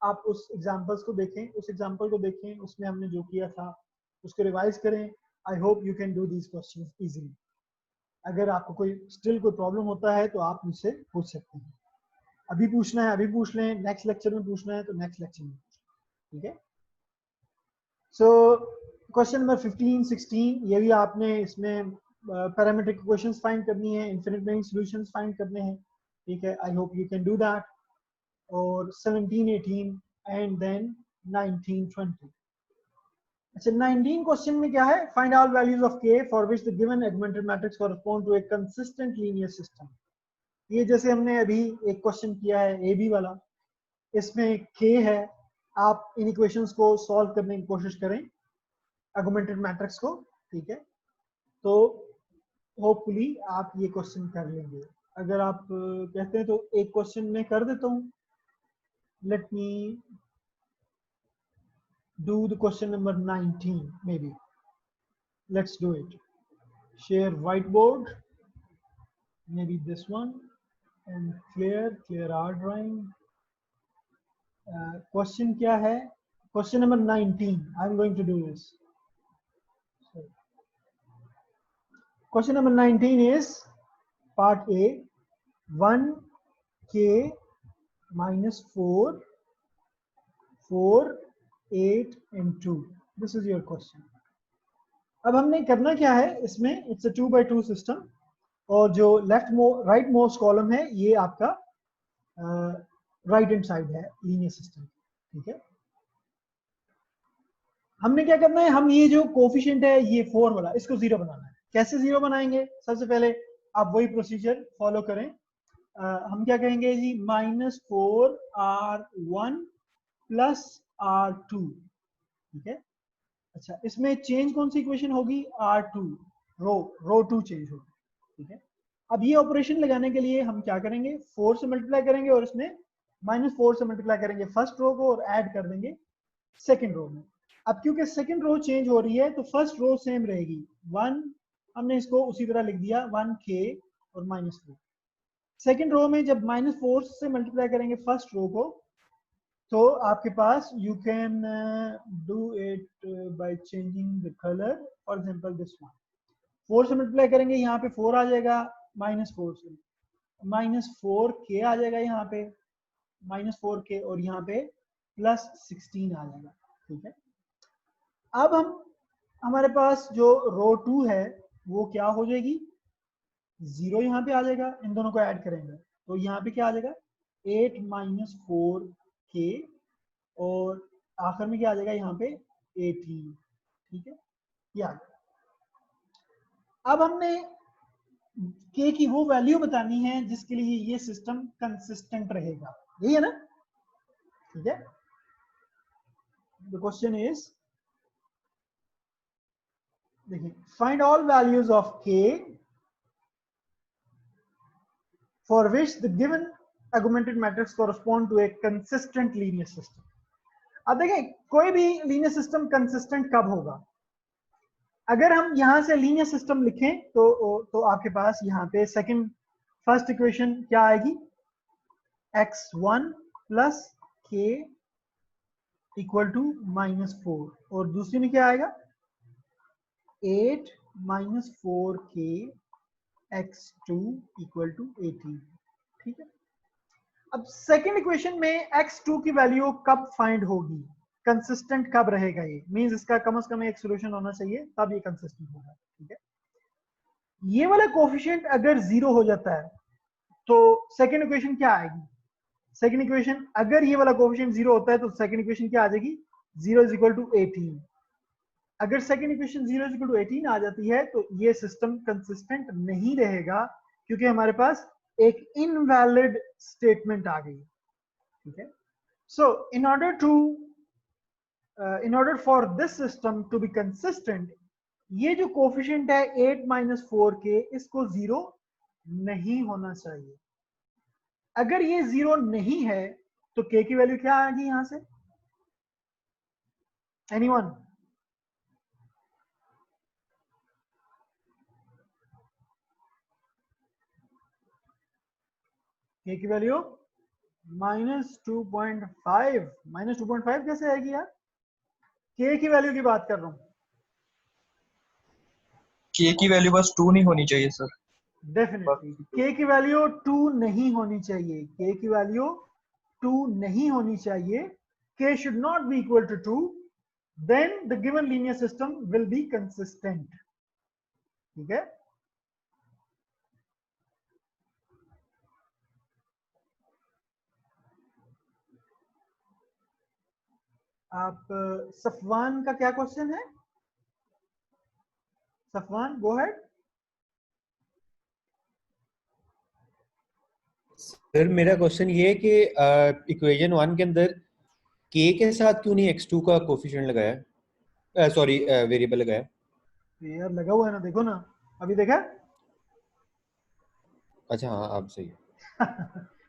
आप उस एग्जांपल्स को देखें, उस एग्जांपल को देखें, उसमें हमने जो किया था उसको रिवाइज करें। आई hope you can do these questions easily. अगर आपको कोई स्टिल कोई प्रॉब्लम होता है तो आप मुझसे पूछ सकते हैं। अभी पूछना है अभी पूछ लें, नेक्स्ट लेक्चर में पूछना है तो नेक्स्ट लेक्चर में। ठीक है, सो क्वेश्चन नंबर 15, 16 ये भी आपने इसमें पैरामीट्रिक इक्वेशंस फाइंड करनी है, इनफिनिट मेनी सॉल्यूशंस फाइंड करने हैं, ठीक है। आई hope you can do that. और 17, 18 एंड देन 19, 20। अच्छा, 19 क्वेश्चन में क्या है? Find all values of k for which the given augmented matrix correspond to a consistent linear system. ये जैसे हमने अभी एक क्वेश्चन किया है ए बी वाला, इसमें k है। आप इन इक्वेशंस को सॉल्व करने की कोशिश करें, एगमेंटेड मैट्रिक्स को, ठीक है। तो होपफुली आप ये क्वेश्चन कर लेंगे। अगर आप कहते हैं तो एक क्वेश्चन मैं कर देता हूँ। Let me do the question number 19 maybe. Let's do it. Share whiteboard, maybe this one, and clear our drawing. Question क्या है? Question number 19. I'm going to do this. So, question number 19 is part A, 1k minus 4, 4, 8 and 2. This is your question. अब हमने करना क्या है इसमें? It's a 2x2 system, और जो राइट मोस्ट कॉलम है ये आपका राइट हैंड साइड है लीनियर सिस्टम, ठीक है। हमने क्या करना है? हम ये जो कोफिशिएंट है ये 4 वाला, इसको 0 बनाना है। कैसे 0 बनाएंगे? सबसे पहले आप वही प्रोसीजर फॉलो करें। हम क्या कहेंगे जी? -4r1 प्लस r2, ठीक है। अच्छा, इसमें चेंज कौन सी इक्वेशन होगी? R2, रो 2 चेंज होगी, ठीक है। अब ये ऑपरेशन लगाने के लिए हम क्या करेंगे? 4 से मल्टीप्लाई करेंगे और इसमें -4 से मल्टीप्लाई करेंगे फर्स्ट रो को और ऐड कर देंगे सेकंड रो में। अब क्योंकि सेकंड रो चेंज हो रही है तो फर्स्ट रो सेम रहेगी 1, हमने इसको उसी तरह लिख दिया 1k और -4। सेकंड रो में जब -4 से मल्टीप्लाई करेंगे फर्स्ट रो को, तो आपके पास you can do it by changing the colour. For example this one, 4 से मल्टीप्लाई करेंगे, यहाँ पे 4 आ जाएगा, -4 से -4k आ जाएगा, यहाँ पे -4k और यहाँ पे +16 आ जाएगा, ठीक है। अब हमारे पास जो रो 2 है वो क्या हो जाएगी? 0 यहाँ पे आ जाएगा। इन दोनों को ऐड करेंगे तो यहाँ पे क्या आ जाएगा? 8 - 4k और आखिर में क्या आ जाएगा? यहाँ पे 18, ठीक है। ये आ गया। अब हमने k की वो वैल्यू बतानी है जिसके लिए ये सिस्टम कंसिस्टेंट रहेगा, यही है ना? ठीक है। द क्वेश्चन इज, देखिए, find all values of k for which the given augmented matrix correspond to a consistent linear system. अब देखें, कोई भी लीनियर सिस्टम कंसिस्टेंट कब होगा? अगर हम यहां से लीनियर सिस्टम लिखें तो आपके पास यहाँ पे फर्स्ट इक्वेशन क्या आएगी? x1 plus k equal to -4, और दूसरी में क्या आएगा? 8 - 4k x2 इक्वल टू 18, ठीक है। अब सेकेंड इक्वेशन में x2 की वैल्यू कब फाइंड होगी? कंसिस्टेंट कब रहेगा? ये मींस इसका कम से कम एक सॉल्यूशन होना चाहिए, तब ये कंसिस्टेंट होगा, ठीक है। ये वाला कोफिशिएंट अगर 0 हो जाता है तो सेकेंड इक्वेशन क्या आएगी? सेकेंड इक्वेशन, अगर ये वाला कोफिशिएंट 0 होता है तो सेकेंड इक्वेशन क्या आ जाएगी? 0 = 18। अगर सेकेंड इक्वेशन 0 = 18 आ जाती है तो ये सिस्टम कंसिस्टेंट नहीं रहेगा, क्योंकि हमारे पास एक इनवैलिड स्टेटमेंट आ गई, ठीक है। So in order for this system to be consistent, ये जो कोफिशिएंट है 8 - 4k, इसको 0 नहीं होना चाहिए। अगर ये 0 नहीं है तो k की वैल्यू क्या आएगी यहां से? एनीवन? k की वैल्यू -2.5। -2.5 कैसे आएगी यार? k की वैल्यू की बात कर रहा हूं। k की वैल्यू बस 2 नहीं होनी चाहिए सर। डेफिनेटली k की वैल्यू 2 नहीं होनी चाहिए। k की वैल्यू 2 नहीं होनी चाहिए। k should not be equal to 2, then the given linear system will be consistent, ठीक है। आप सफवान का क्या क्वेश्चन है? Safwan, go ahead. सर मेरा क्वेश्चन ये है कि इक्वेशन 1 के अंदर k के साथ क्यों नहीं x2 का कोफिशिएंट लगाया, सॉरी वेरिएबल लगाया? यार लगा हुआ है ना, देखो ना, अभी देखा। अच्छा हाँ आप सही है।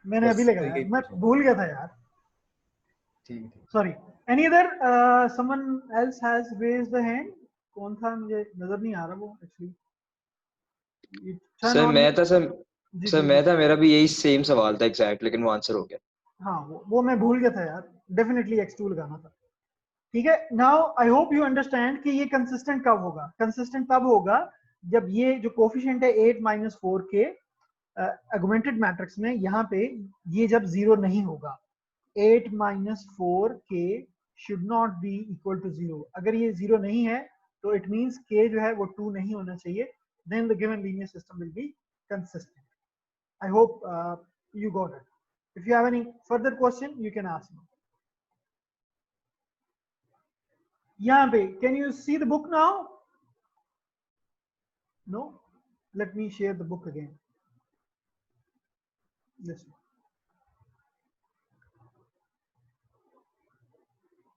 मैंने अभी बस लगाया, यही मैं पूछा। भूल गया था यार, ठीक है। Sorry. Any other someone else has raised the hand? कौन था, मुझे नजर नहीं आ रहा वो एक्चुअली। Turn sir on. मैं था सर जी सर जी मैं जी। था, मेरा भी यही सेम सवाल था एग्जैक्ट, लेकिन वो आंसर हो गया। हाँ वो मैं भूल गया था यार, डेफिनेटली x2 लगाना था। ठीक है, now I hope you understand कि ये कंसिस्टेंट कब होगा। कंसिस्टेंट तब होगा जब ये जो कोफिशिएंट है 8 - 4 के अगुमेंटेड मैट्रिक्स में, यहाँ पे ये जब जीरो नहीं होगा। 8 - 4 के should not be equal to 0। अगर ये जीरो नहीं है तो इट मींस के जो है वो 2 नहीं होना चाहिए, then the given linear system will be consistent. I hope you got it. If you have any further question, you can ask me. यहाँ पे, can you see the book now? No? Let me share the book again. Listen.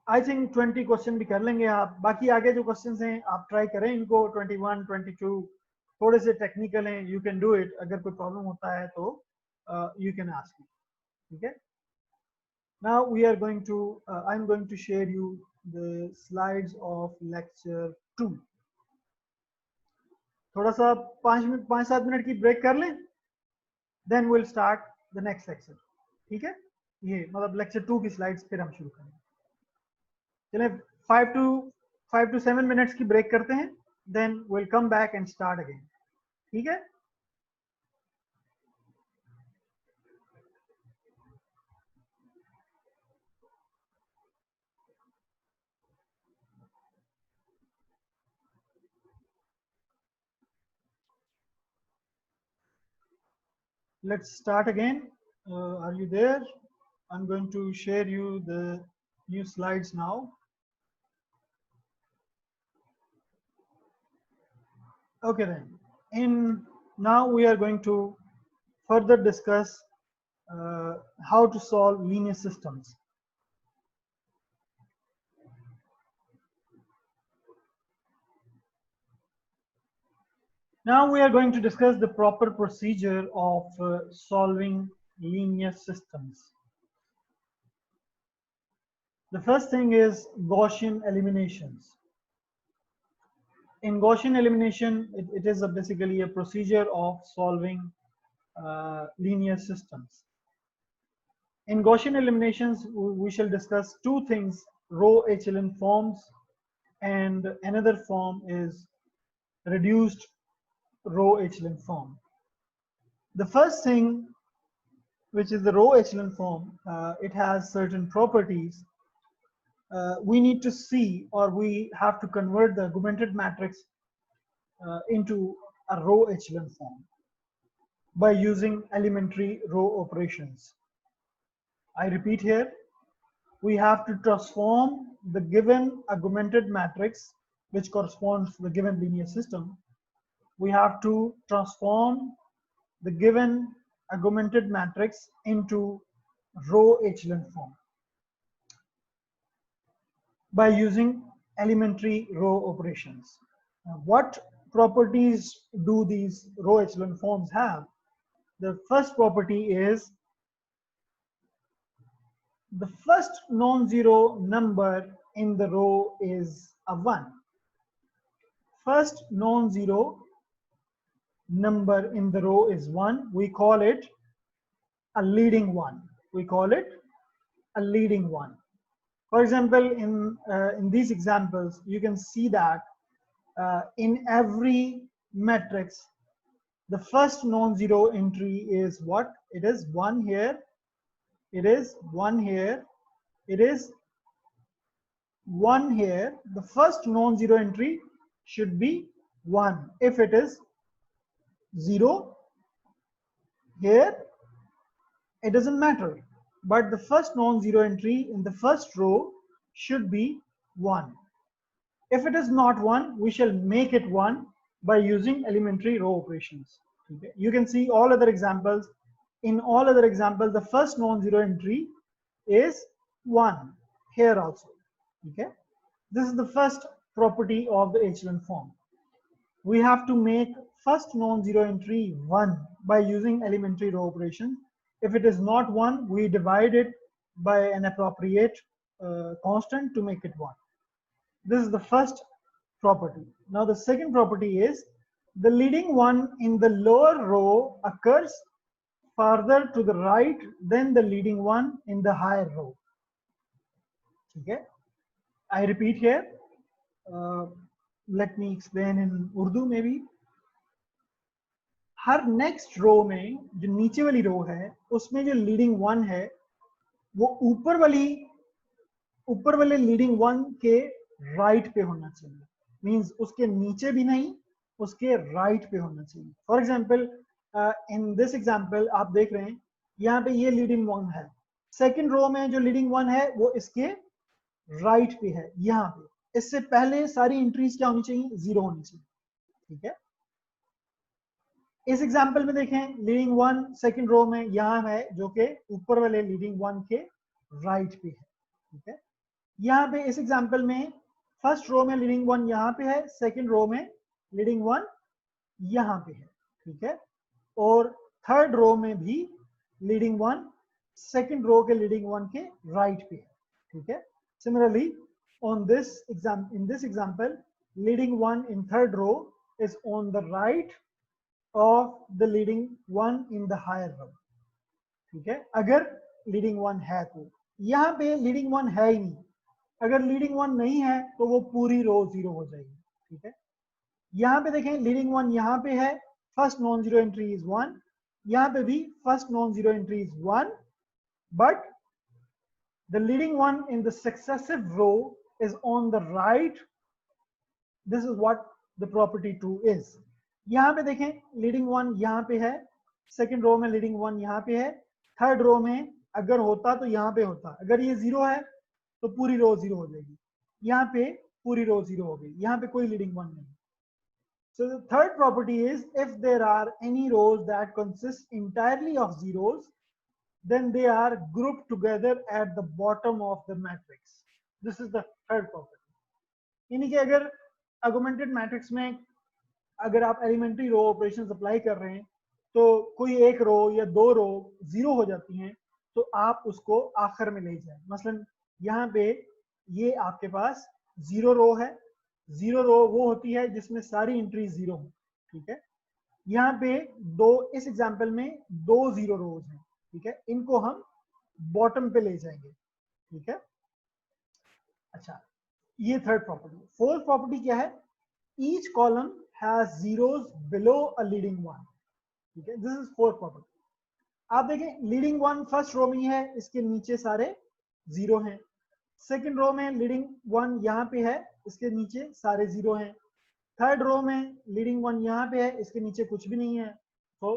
I think 20 question भी कर लेंगे आप। बाकी आगे जो questions हैं आप ट्राई करें इनको, 21, 22 थोड़े से टेक्निकल हैं, यू कैन डू इट। अगर कोई प्रॉब्लम होता है तो यू कैन आस्क मी, ठीक है। Now we are going to, I'm going to share you the slides of lecture 2. थोड़ा सा 5-7 मिनट की ब्रेक कर लें, then will start the next lecture. ठीक है, ये मतलब लेक्चर 2 की स्लाइड्स फिर हम शुरू करेंगे। चले 5 to 7 मिनट्स की ब्रेक करते हैं, then will come back and start again. ठीक है, let's start again. Are you there? I'm going to share you the new slides now. Okay then, now we are going to further discuss how to solve linear systems. Now we are going to discuss the proper procedure of solving linear systems. The first thing is Gaussian eliminations. In Gaussian elimination, it is basically a procedure of solving linear systems. In Gaussian eliminations, we shall discuss two things: row echelon forms, and another form is reduced row echelon form. The first thing, which is the row echelon form, it has certain properties. We need to see, or we have to convert the augmented matrix into a row echelon form by using elementary row operations. I repeat here, we have to transform the given augmented matrix, which corresponds to the given linear system. We have to transform the given augmented matrix into row echelon form by using elementary row operations. Now, what properties do these row echelon forms have? The first property is the first non-zero number in the row is a 1. First non-zero number in the row is 1. We call it a leading one. We call it a leading one. For example, in these examples, you can see that in every matrix, the first non-zero entry is what? It is 1 here, it is 1 here, it is 1 here. The first non-zero entry should be 1. If it is 0 here, it doesn't matter. But the first non-zero entry in the first row should be 1. If it is not 1, we shall make it 1 by using elementary row operations. Okay? You can see all other examples. In all other examples, the first non-zero entry is 1. Here also. Okay? This is the first property of the echelon form. We have to make first non-zero entry 1 by using elementary row operation. If it is not 1, we divide it by an appropriate constant to make it 1. This is the first property. Now the second property is the leading one in the lower row occurs farther to the right than the leading one in the higher row. Okay? I repeat here. Let me explain in Urdu maybe. हर next row में जो नीचे वाली रो है उसमें जो leading one है वो ऊपर वाले लीडिंग वन के राइट पे होना चाहिए. मींस उसके नीचे भी नहीं, उसके राइट पे होना चाहिए. For example in this example आप देख रहे हैं यहाँ पे ये लीडिंग वन है. सेकंड रो में जो लीडिंग वन है वो इसके राइट पे है. यहाँ पे इससे पहले सारी एंट्रीज क्या होनी चाहिए? 0 होनी चाहिए. ठीक है. इस एग्जांपल में देखें लीडिंग वन सेकंड रो में यहाँ है जो कि ऊपर वाले लीडिंग वन के राइट पे है. ठीक है. यहाँ पे इस एग्जांपल में फर्स्ट रो में लीडिंग वन यहाँ पे है, सेकंड रो में लीडिंग वन यहाँ पे है. ठीक है. और थर्ड रो में भी लीडिंग वन सेकंड रो के लीडिंग वन के राइट पे है. ठीक है. Similarly on this example leading one in third row is on the right of the leading one in the higher row. ठीक है. अगर leading one है तो यहाँ पे leading one है ही नहीं. अगर leading one नहीं है तो वो पूरी रो 0 हो जाएगी. ठीक है. यहाँ पे देखें leading one यहाँ पे है, first non zero entry is 1. यहाँ पे भी first non zero entry is 1, but the leading one in the successive row is on the right. This is what the property 2 is. यहाँ पे देखें लीडिंग वन यहाँ पे है, सेकंड रो में लीडिंग वन यहाँ पे है, थर्ड रो में अगर होता तो यहाँ पे होता. अगर ये 0 है तो पूरी रो 0 हो जाएगी. यहाँ पे पूरी रो 0 हो गई. यहाँ पे कोई लीडिंग वन नहीं. So the third property is if there are any rows that consist entirely of zeros, then they are grouped together at the bottom of the matrix. This is the third property. यानी कि अगर augmented matrix में अगर आप elementary row operation apply कर रहे हैं तो कोई एक रो या दो रो 0 हो जाती हैं तो आप उसको आखिर में ले जाएं. मसलन यहाँ पे ये आपके पास 0 रो है. 0 रो वो होती है जिसमें सारी एंट्री 0 हो. ठीक है. यहाँ पे इस एग्जांपल में 2 0 रोज हैं. ठीक है. इनको हम बॉटम पे ले जाएंगे. ठीक है. अच्छा, ये थर्ड प्रॉपर्टी. फोर्थ प्रॉपर्टी क्या है? Each column has zeros below a leading one. ठीक है. This is fourth property. आप देखें लीडिंग वन फर्स्ट रो में है, इसके नीचे सारे 0 हैं. सेकंड रो में लीडिंग वन यहाँ पे है, इसके नीचे सारे 0 हैं. थर्ड रो में लीडिंग वन यहाँ पे है, इसके नीचे कुछ भी नहीं है. तो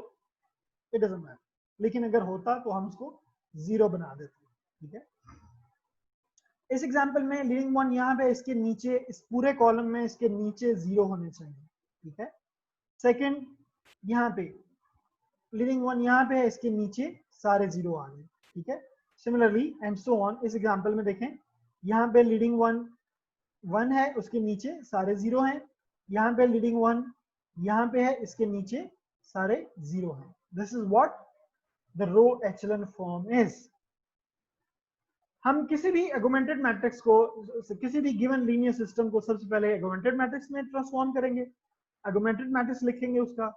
इट डजंट मैटर. लेकिन अगर होता तो हम उसको 0 बना देते. ठीक है. इस एग्जांपल में लीडिंग वन यहाँ पे, इसके नीचे इस पूरे कॉलम में इसके नीचे 0 होने चाहिए. ठीक है. सेकंड यहाँ पे लीडिंग वन यहाँ पे है, इसके नीचे सारे 0 आ गए. ठीक है. Similarly and so on. इस एग्जांपल में देखें यहाँ पे लीडिंग वन 1 है, उसके नीचे सारे 0 हैं. यहाँ पे लीडिंग वन यहाँ पे है, इसके नीचे सारे 0 हैं. This is what the row echelon form is. हम किसी भी अगुमेंटेड मैट्रिक्स को, किसी भी गिवन लीनियर सिस्टम को सबसे पहले अगुमेंटेड मैट्रिक्स में ट्रांसफॉर्म करेंगे. अगुमेंटेड मैट्रिक्स लिखेंगे उसका,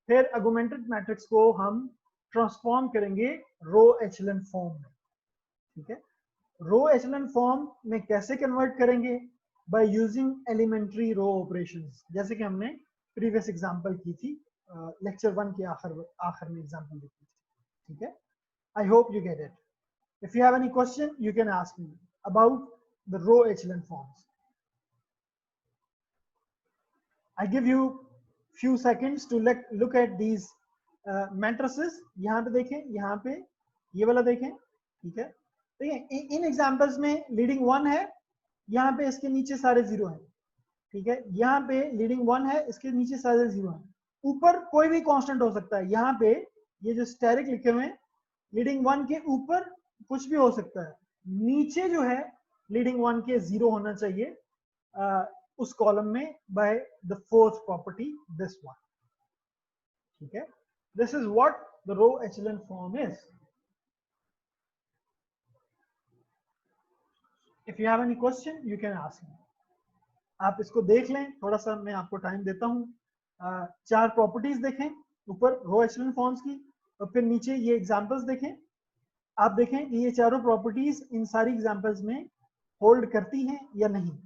फिर अगुमेंटेड मैट्रिक्स को हम ट्रांसफॉर्म करेंगे रो एचेलन फॉर्म में. ठीक है. रो एचेलन फॉर्म में कैसे कन्वर्ट करेंगे? By using elementary row operations, जैसे कि हमने प्रीवियस एग्जांपल की थी, लेक्चर 1 के आखिर में एग्जांपल दी थी. ठीक है. आई hope you get it. If you have any question, you can ask me about the row echelon forms. I give you few seconds to look at these matrices. यहाँ पे देखें, यहाँ पे ये वाला देखें. ठीक है. देखिए इन एग्जांपल्स में लीडिंग वन है, यहाँ पे इसके नीचे सारे जीरो हैं, ठीक है। यहाँ पे लीडिंग 1 है, इसके नीचे सारे जीरो हैं। ऊपर कोई भी कांस्टेंट हो सकता है। यहाँ पे ये जो स्टेरिक लिखे हुए हैं, लीडिंग 1 के ऊपर कुछ भी हो सकता है, नीचे जो है लीडिंग 1 के जीरो होना चाहिए उस कॉलम में by the fourth property this one, ठीक है। This is what the row echelon form is. If you have any question you can ask me. आप इसको देख लें, थोड़ा सा मैं आपको टाइम देता हूं। 4 प्रॉपर्टीज देखें ऊपर रो एचेलन फॉर्म्स की, और फिर नीचे ये एग्जांपल्स देखें। आप देखें कि ये चारों प्रॉपर्टीज इन सारी एग्जांपल्स में होल्ड करती हैं या नहीं,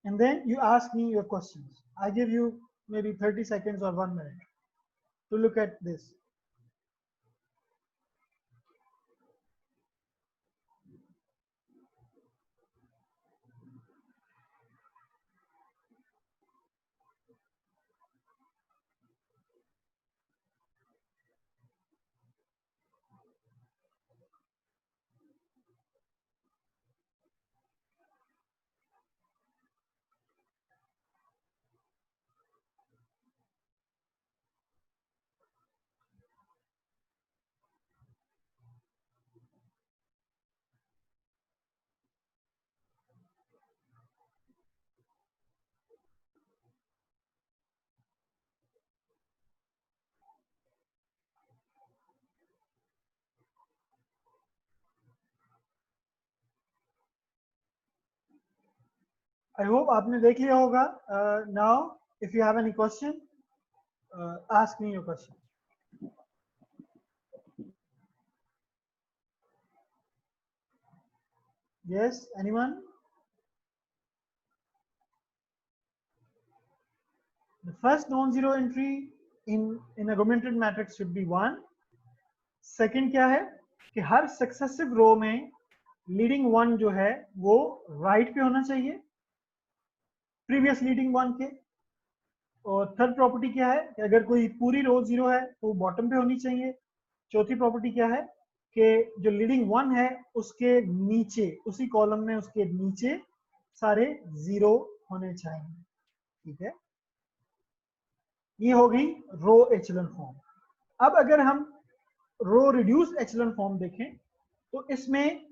and then you ask me your questions. I give you maybe 30 seconds or 1 minute to look at this. I hope आपने देख लिया होगा। Now if you have any question, ask me your question. Yes, anyone? The first non-zero entry in augmented matrix should be 1. Second क्या है कि हर successive रो में leading 1 जो है वो राइट पे होना चाहिए प्रीवियस लीडिंग 1 के। और थर्ड प्रॉपर्टी क्या है कि अगर कोई पूरी रो जीरो है तो बॉटम पे होनी चाहिए। चौथी प्रॉपर्टी क्या है कि जो लीडिंग 1 है उसके नीचे, उसी कॉलम में उसके नीचे सारे जीरो होने चाहिए, ठीक है। ये हो गई रो एचेलन फॉर्म। अब अगर हम रो रिड्यूस एचेलन फॉर्म देखें तो इसमें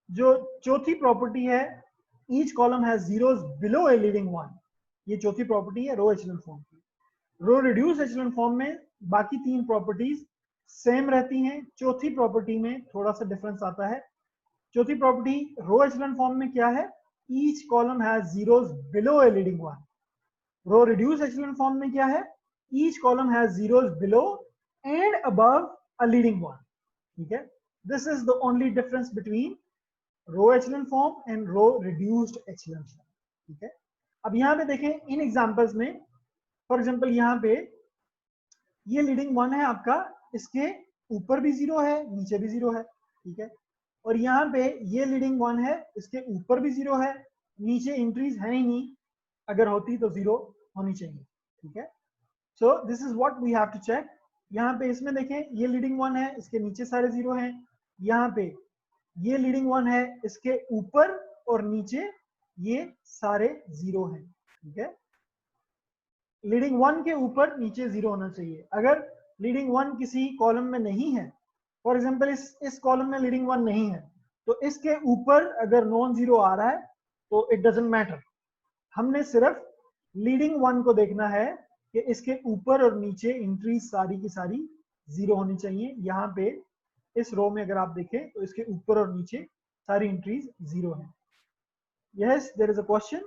जो चौथी प्रॉपर्टी है, each column has zeros below a leading 1, ये चौथी प्रॉपर्टी है रो एचेलन फॉर्म की। रो रिड्यूस एचेलन फॉर्म में बाकी 3 प्रॉपर्टीज सेम रहती हैं, चौथी प्रॉपर्टी में थोड़ा सा डिफरेंस आता है। चौथी प्रॉपर्टी रो एचेलन फॉर्म में क्या है, each column has zeros below a leading 1। Row reduce echelon form में क्या है, each column has zeros below and above a leading 1, ठीक है। This is the only difference between row echelon form and row reduced echelon form, ठीक है। अब यहाँ पे देखें इन एग्जांपल्स में, फॉर एग्जांपल यहाँ पे ये लीडिंग 1 है आपका, इसके ऊपर भी जीरो है नीचे भी जीरो है, ठीक है। और यहाँ पे ये लीडिंग 1 है, इसके ऊपर भी जीरो है नीचे एंट्रीज है ही नहीं, अगर होती तो जीरो होनी चाहिए, ठीक है। So this is what we have to check. यहाँ पे इसमें देखें ये लीडिंग 1 है, इसके नीचे सारे जीरो हैं। यहाँ पे ये लीडिंग 1 है, इसके ऊपर और नीचे ये सारे जीरो हैं, ठीक है। लीडिंग 1 के ऊपर नीचे जीरो होना चाहिए। अगर लीडिंग 1 किसी कॉलम में नहीं है, फॉर एग्जांपल इस कॉलम में लीडिंग 1 नहीं है, तो इसके ऊपर अगर नॉन जीरो आ रहा है तो इट डजंट मैटर। हमने सिर्फ लीडिंग 1 को देखना है कि इसके ऊपर और नीचे एंट्री सारी की सारी जीरो होनी चाहिए। यहाँ पे इस रो में अगर आप देखें तो इसके ऊपर और नीचे सारी एंट्रीज जीरो हैं। Yes, there is a question.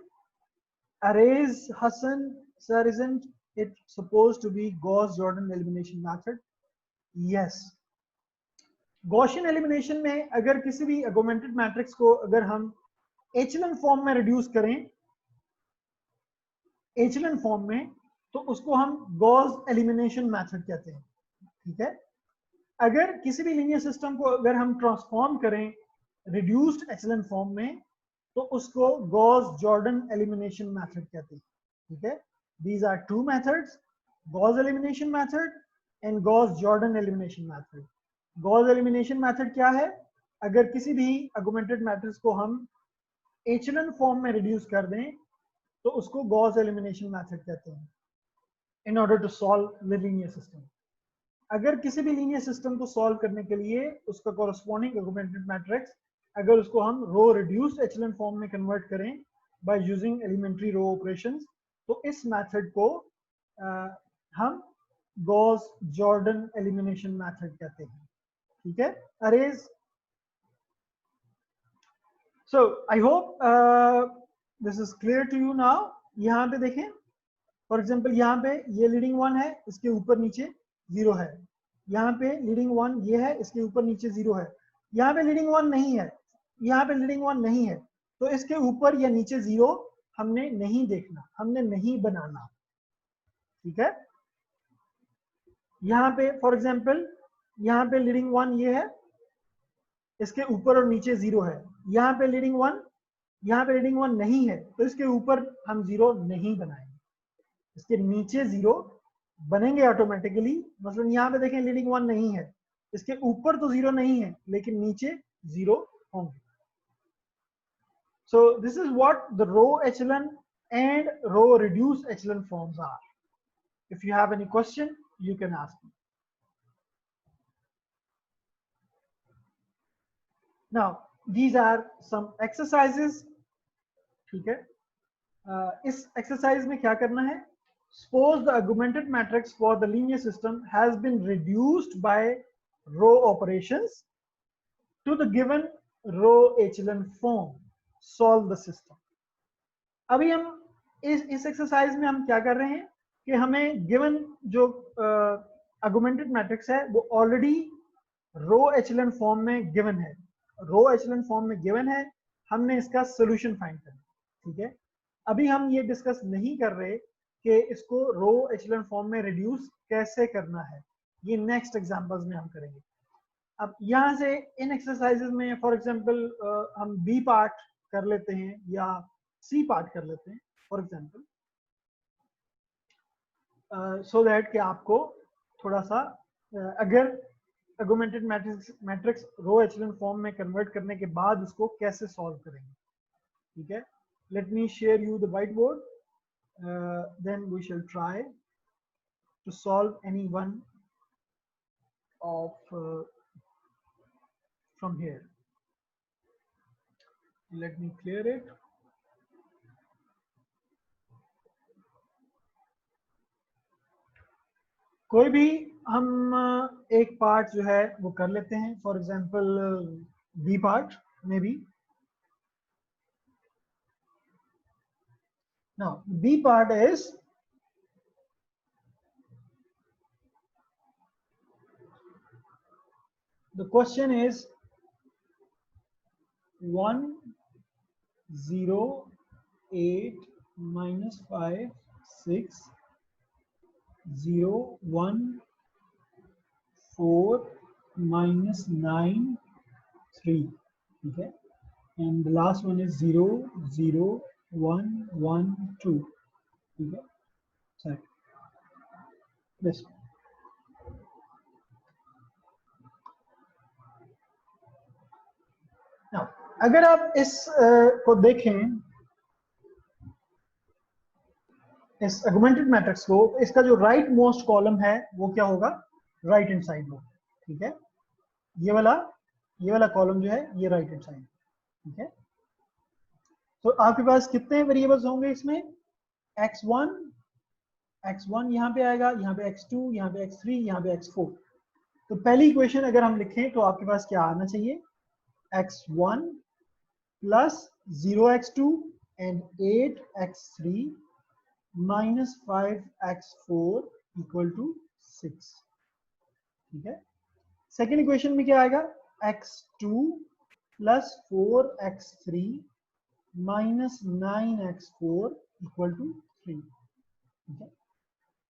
Arrays Hassan sir, isn't it supposed to be Gauss-Jordan elimination method? Yes. Gaussian elimination में अगर किसी भी augmented matrix को अगर हम echelon form में reduce करें, echelon form में, तो उसको हम Gauss elimination method कहते हैं, ठीक है। अगर किसी भी linear system को अगर हम transform करें reduced echelon form में, तो उसको Gauss-Jordan elimination method कहते हैं, ठीक है। These are 2 methods, Gauss elimination method and Gauss-Jordan elimination method. Gauss elimination method क्या है, अगर किसी भी augmented matrix को हम एचलन फॉर्म में रिड्यूस कर दें तो उसको गॉस एलिमिनेशन मेथड कहते हैं in order to solve the linear system. अगर किसी भी लीनियर सिस्टम को सॉल्व करने के लिए उसका कॉरस्पॉन्डिंग ऑगमेंटेड मैट्रिक्स अगर उसको हम रो रिड्यूस्ड एचलन फॉर्म में कन्वर्ट करें by using elementary row operations, तो इस मेथड को हम गॉस जॉर्डन एलिमिनेशन मेथड कहते हैं। ठीक है अरेज। So I hope this is clear to you now. यहाँ पे देखें फॉर एग्जांपल यहाँ पे ये लीडिंग वन है, इसके ऊपर नीचे जीरो है। यहाँ पे लीडिंग वन ये है, इसके ऊपर नीचे जीरो है। यहाँ पे लीडिंग वन नहीं है, यहाँ पे लीडिंग वन नहीं है, तो इसके ऊपर या नीचे जीरो हमने नहीं देखना, हमने नहीं बनाना। ठीक है यहाँ पे फॉर एग्जांपल यहाँ पे लीडिंग वन ये है, इसके ऊपर और नीचे जीरो है। यहाँ पे लीडिंग वन नहीं है, तो इसके ऊपर हम जीरो नहीं बनाएंगे, इसके नीचे जीरो बनेंगे ऑटोमेटिकली। मतलब यहाँ पे देखें लीडिंग वन नहीं है, इसके ऊपर तो जीरो नहीं है लेकिन नीचे जीरो होंगे। So this is what the row echelon and row reduce echelon forms are. If you have any question you can ask me. Now these are some exercises. ठीक है इस एक्सरसाइज में क्या करना है, suppose the augmented matrix for the linear system has been reduced by row operations to the given row echelon form, solve the system। अभी हम इस एक्सरसाइज में हम क्या कर रहे हैं कि हमें गिवन जो आर्गुमेंटेड मैट्रिक्स है वो ऑलरेडी रो एचलन फॉर्म में गिवन है, रो एचलन फॉर्म में गिवन है, हमने इसका सॉल्यूशन फाइंड करना। ठीक है अभी हम ये डिस्कस नहीं कर रहे कि इसको रो एचलन फॉर्म में रिड्यूस कैसे करना है, ये नेक्स्ट एग्जांपल्स में हम करेंगे। अब यहाँ से इन एक्सरसाइजेज में फॉर एग्जांपल हम बी पार्ट कर लेते हैं या सी पार्ट कर लेते हैं फॉर एग्जांपल, सो दैट कि आपको थोड़ा सा अगर augmented matrix row echelon form में कन्वर्ट करने के बाद उसको कैसे सॉल्व करेंगे। ठीक है let me share you the white board, then we shall try to solve any one of from here. Let me clear it. कोई भी हम एक पार्ट जो है वो कर लेते हैं, फॉर एग्जांपल बी पार्ट में भी। Now B part is the question is 1 0 8 -5 6 0 1 4 -9 3। ठीक है and the last one is 0 0 1 1 2। ठीक है सर दिस नाउ अगर आप इस को देखें इस ऑगमेंटेड मैट्रिक्स को, इसका जो राइट मोस्ट कॉलम है वो क्या होगा, राइट हैंड साइड होगा। ठीक है ये वाला कॉलम जो है ये राइट हैंड साइड। ठीक है तो आपके पास कितने वेरिएबल्स होंगे इसमें, x1 यहाँ पे आएगा, यहाँ पे x2, यहाँ पे x3, यहाँ पे x4। तो पहली इक्वेशन अगर हम लिखें तो आपके पास क्या आना चाहिए, x1 plus 0x2 and 8x3 -5x4 equal to 6। ठीक है सेकेंड इक्वेशन में क्या आएगा, x2 plus 4x3 -9x4 equal to 3। ठीक है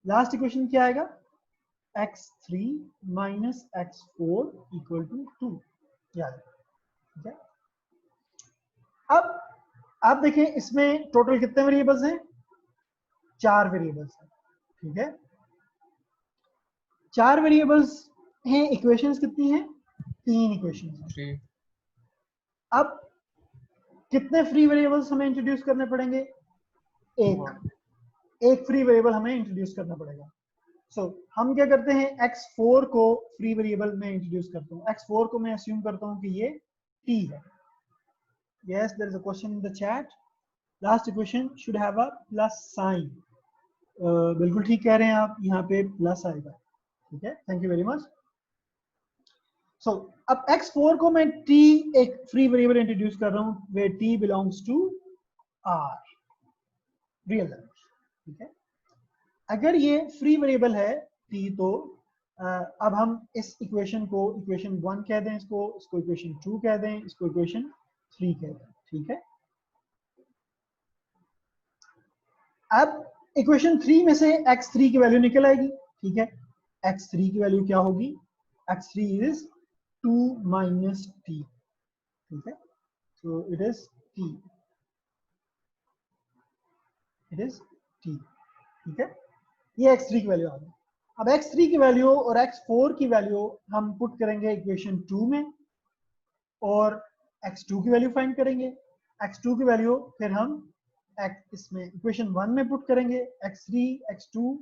लास्ट इक्वेशन क्या आएगा, x3 -x4 इक्वल टू 2। ठीक है अब आप देखें इसमें टोटल कितने वेरिएबल्स हैं, 4 वेरिएबल्स हैं। ठीक है 4 वेरिएबल्स हैं, इक्वेशंस कितनी हैं, 3 इक्वेशंस हैं। अब कितने फ्री वेरिएबल्स हमें इंट्रोड्यूस करने पड़ेंगे? एक फ्री वेरिएबल हमें इंट्रोड्यूस करना पड़ेगा। सो हम क्या करते हैं, x4 को फ्री वेरिएबल में इंट्रोड्यूस करता हूँ। x4 को मैं अस्यूम करता हूँ कि ये t है। Yes, there is a question in the chat, last equation should have a plus sign. बिल्कुल ठीक कह रहे हैं आप, यहाँ पे प्लस आएगा। ठीक है, थैंक यू वेरी मच। सो अब x4 को मैं t एक फ्री वेरिएबल इंट्रोड्यूस कर रहा हूँ वे t belongs to r real number. ठीक है, अगर ये फ्री वेरिएबल है t तो अब हम इस इक्वेशन को इक्वेशन 1 कह दें, इसको इक्वेशन 2 कह दें, इसको इक्वेशन 3 कह दें। ठीक है, अब इक्वेशन 3 में से x3 की वैल्यू निकल आएगी। ठीक है, x3 की वैल्यू क्या होगी? x3 is 2 minus t। ठीक है, so it is t, it is t। ठीक है, ये x3 की वैल्यू आ गई। अब x3 की वैल्यू और x4 की वैल्यू हम पुट करेंगे इक्वेशन 2 में और x2 की वैल्यू फाइंड करेंगे। x2 की वैल्यू फिर हम इसमें इक्वेशन 1 में पुट करेंगे, x3, x2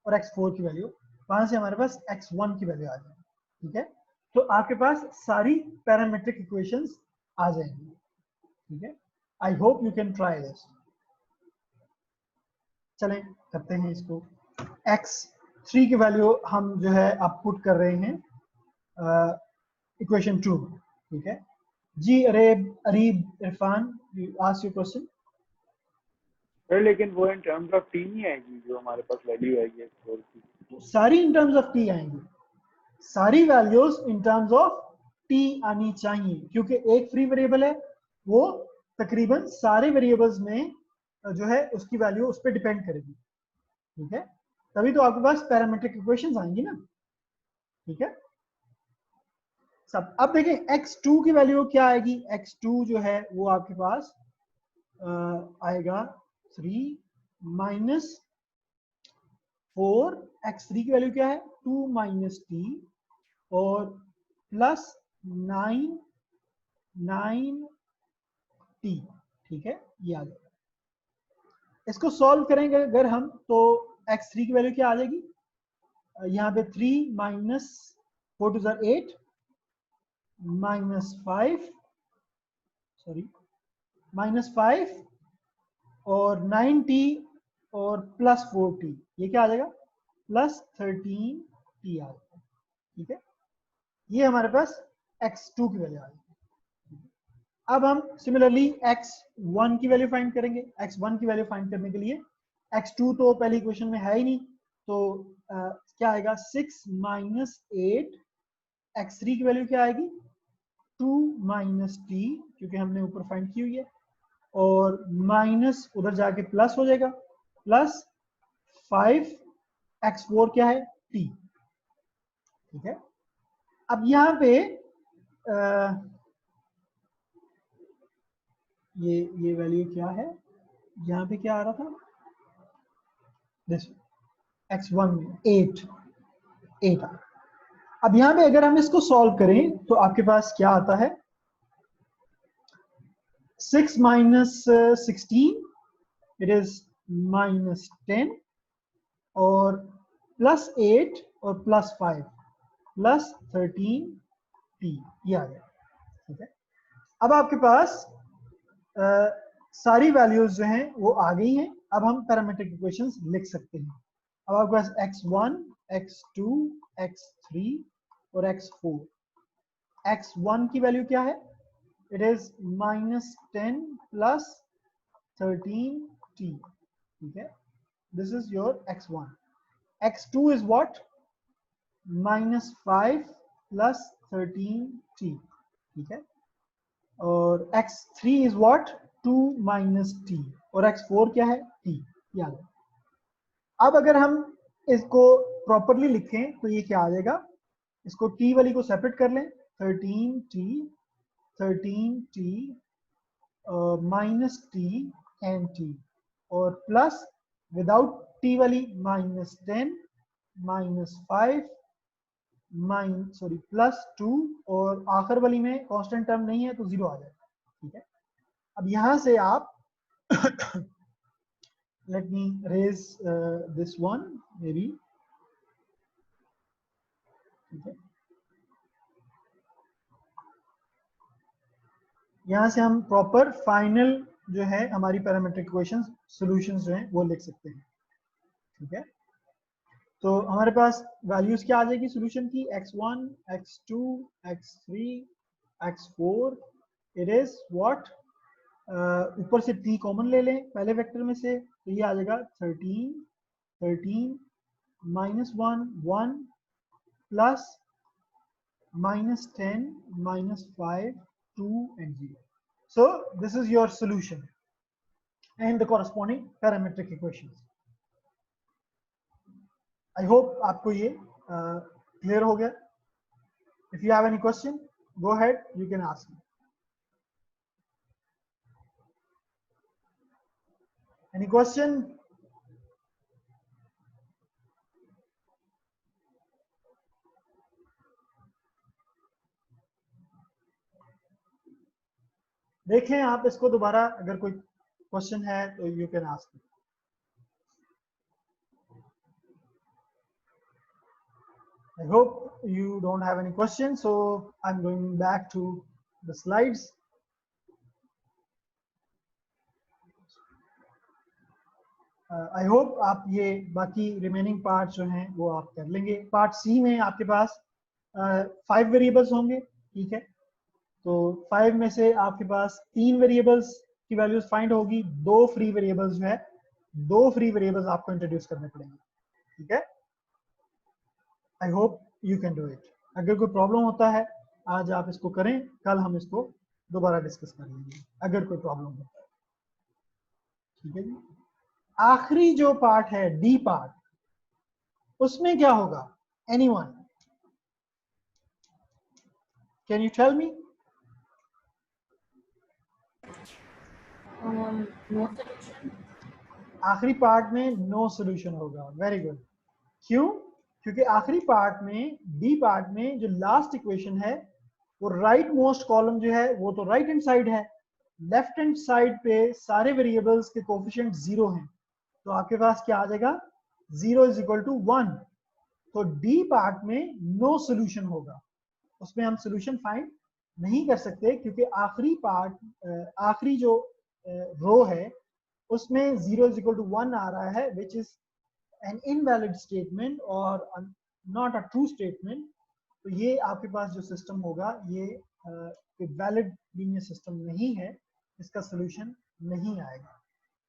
और x4 की वैल्यू, वहां से हमारे पास x1 की वैल्यू आ जाएगी। ठीक है, तो आपके पास सारी पैरामीट्रिक इक्वेशंस आ जाएंगी। ठीक है, आई hope you can try this. चलें करते हैं इसको। x3 की वैल्यू हम जो है अब पुट कर रहे हैं इक्वेशन 2। ठीक है जी, Areeb Irfan, you ask your question. Sir लेकिन वो इन टर्म्स ऑफ टी नहीं आएगी जो हमारे पास वैल्यू आएगी एक्स4 की? सारी इन टर्म्स ऑफ टी आएंगी, सारी values in terms of T आनी चाहिए, क्योंकि एक फ्री वेरिएबल है, वो तकरीबन सारे वेरिएबल्स में जो है उसकी वैल्यू उस पर डिपेंड करेगी। ठीक है, तभी तो आपके पास पैरामीट्रिक इक्वेशंस आएंगी ना। ठीक है सब, अब देखें x2 की वैल्यू क्या आएगी। x2 जो है वो आपके पास आएगा 3 माइनस 4, x3 की वैल्यू क्या है 2 माइनस t और प्लस 9t। ठीक है, ये आ जाएगा। इसको सॉल्व करेंगे अगर हम तो x3 की वैल्यू क्या आ जाएगी, यहाँ पे 3 minus 4 to 8 minus 5, sorry minus 5 और 9t और प्लस 4t, ये क्या आ जाएगा प्लस 13t आ जाएगा। ठीक है, ये हमारे पास x2 की वैल्यू आ जाएगी। अब हम सिमिलरली x1 की वैल्यू फाइंड करेंगे। x1 की वैल्यू फाइंड करने के लिए x2 तो पहली इक्वेशन में है ही नहीं, तो क्या आएगा 6 माइनस 8, x3 की वैल्यू क्या आएगी 2 माइनस t, क्योंकि हमने ऊपर फाइंड की हुई है, और माइनस उधर जाके प्लस हो जाएगा, प्लस 5, x4 क्या है t। ठीक है, अब यहाँ पे ये वैल्यू क्या है, यहाँ पे क्या आ रहा था दिस x1 में 8 आ। अब यहाँ पे अगर हम इसको सॉल्व करें तो आपके पास क्या आता है 6 माइनस 16, इट इज माइनस 10 और प्लस 8 और प्लस 5 प्लस 13t, ये आ गया। ठीक है, अब आपके पास सारी वैल्यूज जो हैं वो आ गई हैं। अब हम पैरामीट्रिक इक्वेशंस लिख सकते हैं। अब आपके पास x1, x2, x3 और x4। x1 की वैल्यू क्या है, it is minus 10 plus 13t। ठीक है, this is your x1। x2 is what, minus 5 plus 13t। ठीक है, और x3 is what 2 minus t और x4 क्या है t, याद है। अब अगर हम इसको प्रॉपरली लिखें तो ये क्या आ जाएगा, इसको t वाली को सेपरेट कर लें, 13t minus t and t, और प्लस विदाउट t वाली माइनस 10 माइनस 5 प्लस 2 और आखिर वाली में कांस्टेंट टर्म नहीं है तो 0 आ जाएगा। ठीक है, अब यहाँ से आप let me raise this one maybe. ठीक है, यहाँ से हम प्रॉपर फाइनल जो है हमारी पैरामीट्रिक इक्वेशंस सॉल्यूशंस जो हैं वो लिख सकते हैं। ठीक है, तो हमारे पास वैल्यूज क्या आ जाएगी सॉल्यूशन की, x1 x2 x3 x4, it is what, ऊपर से t कॉमन ले लें पहले वेक्टर में से, तो ये आ जाएगा 13 13 -1 1 plus -10 -5 2 and 0. So this is your solution and the corresponding parametric equations. I hope आपको ये clear हो गया. If you have any question, go ahead, you can ask me. Any question? देखें आप इसको दोबारा, अगर कोई क्वेश्चन है तो you can ask. I hope you don't have any questions, so I'm going back to the slides. I hope आप ये बाकी रिमेनिंग पार्ट जो हैं वो आप कर लेंगे। पार्ट सी में आपके पास 5 वेरिएबल्स होंगे, ठीक है, तो 5 में से आपके पास 3 वेरिएबल्स की वैल्यूज फाइंड होगी, 2 फ्री वेरिएबल्स जो है, 2 फ्री वेरिएबल्स आपको इंट्रोड्यूस करने पड़ेंगे, ठीक है। आई hope you can do it. अगर कोई प्रॉब्लम होता है आज आप इसको करें, कल हम इसको दोबारा डिस्कस कर लेंगे अगर कोई प्रॉब्लम होता है, ठीक है जी। आखिरी जो पार्ट है डी पार्ट, उसमें क्या होगा? Anyone can you tell me? No solution. आखिरी पार्ट में नो सॉल्यूशन होगा। Very good. क्यों? क्योंकि आखिरी पार्ट में डी पार्ट में जो लास्ट इक्वेशन है वो राइट मोस्ट कॉलम जो है वो तो राइट हैंड साइड है, लेफ्ट हैंड साइड पे सारे वेरिएबल्स के कोफिशिएंट 0 हैं, तो आपके पास क्या आ जाएगा? 0 इज इक्वल टू 1। तो डी पार्ट में नो सॉल्यूशन होगा, उसमें हम सॉल्यूशन फाइंड नहीं कर सकते, क्योंकि आखिरी पार्ट, आखिरी जो रो है उसमें 0 इज इक्वल टू 1 आ रहा है, which is an invalid statement or not a true statement। तो ये आपके पास जो सिस्टम होगा ये वैलिड लीनियर सिस्टम नहीं है, इसका सॉल्यूशन नहीं आएगा।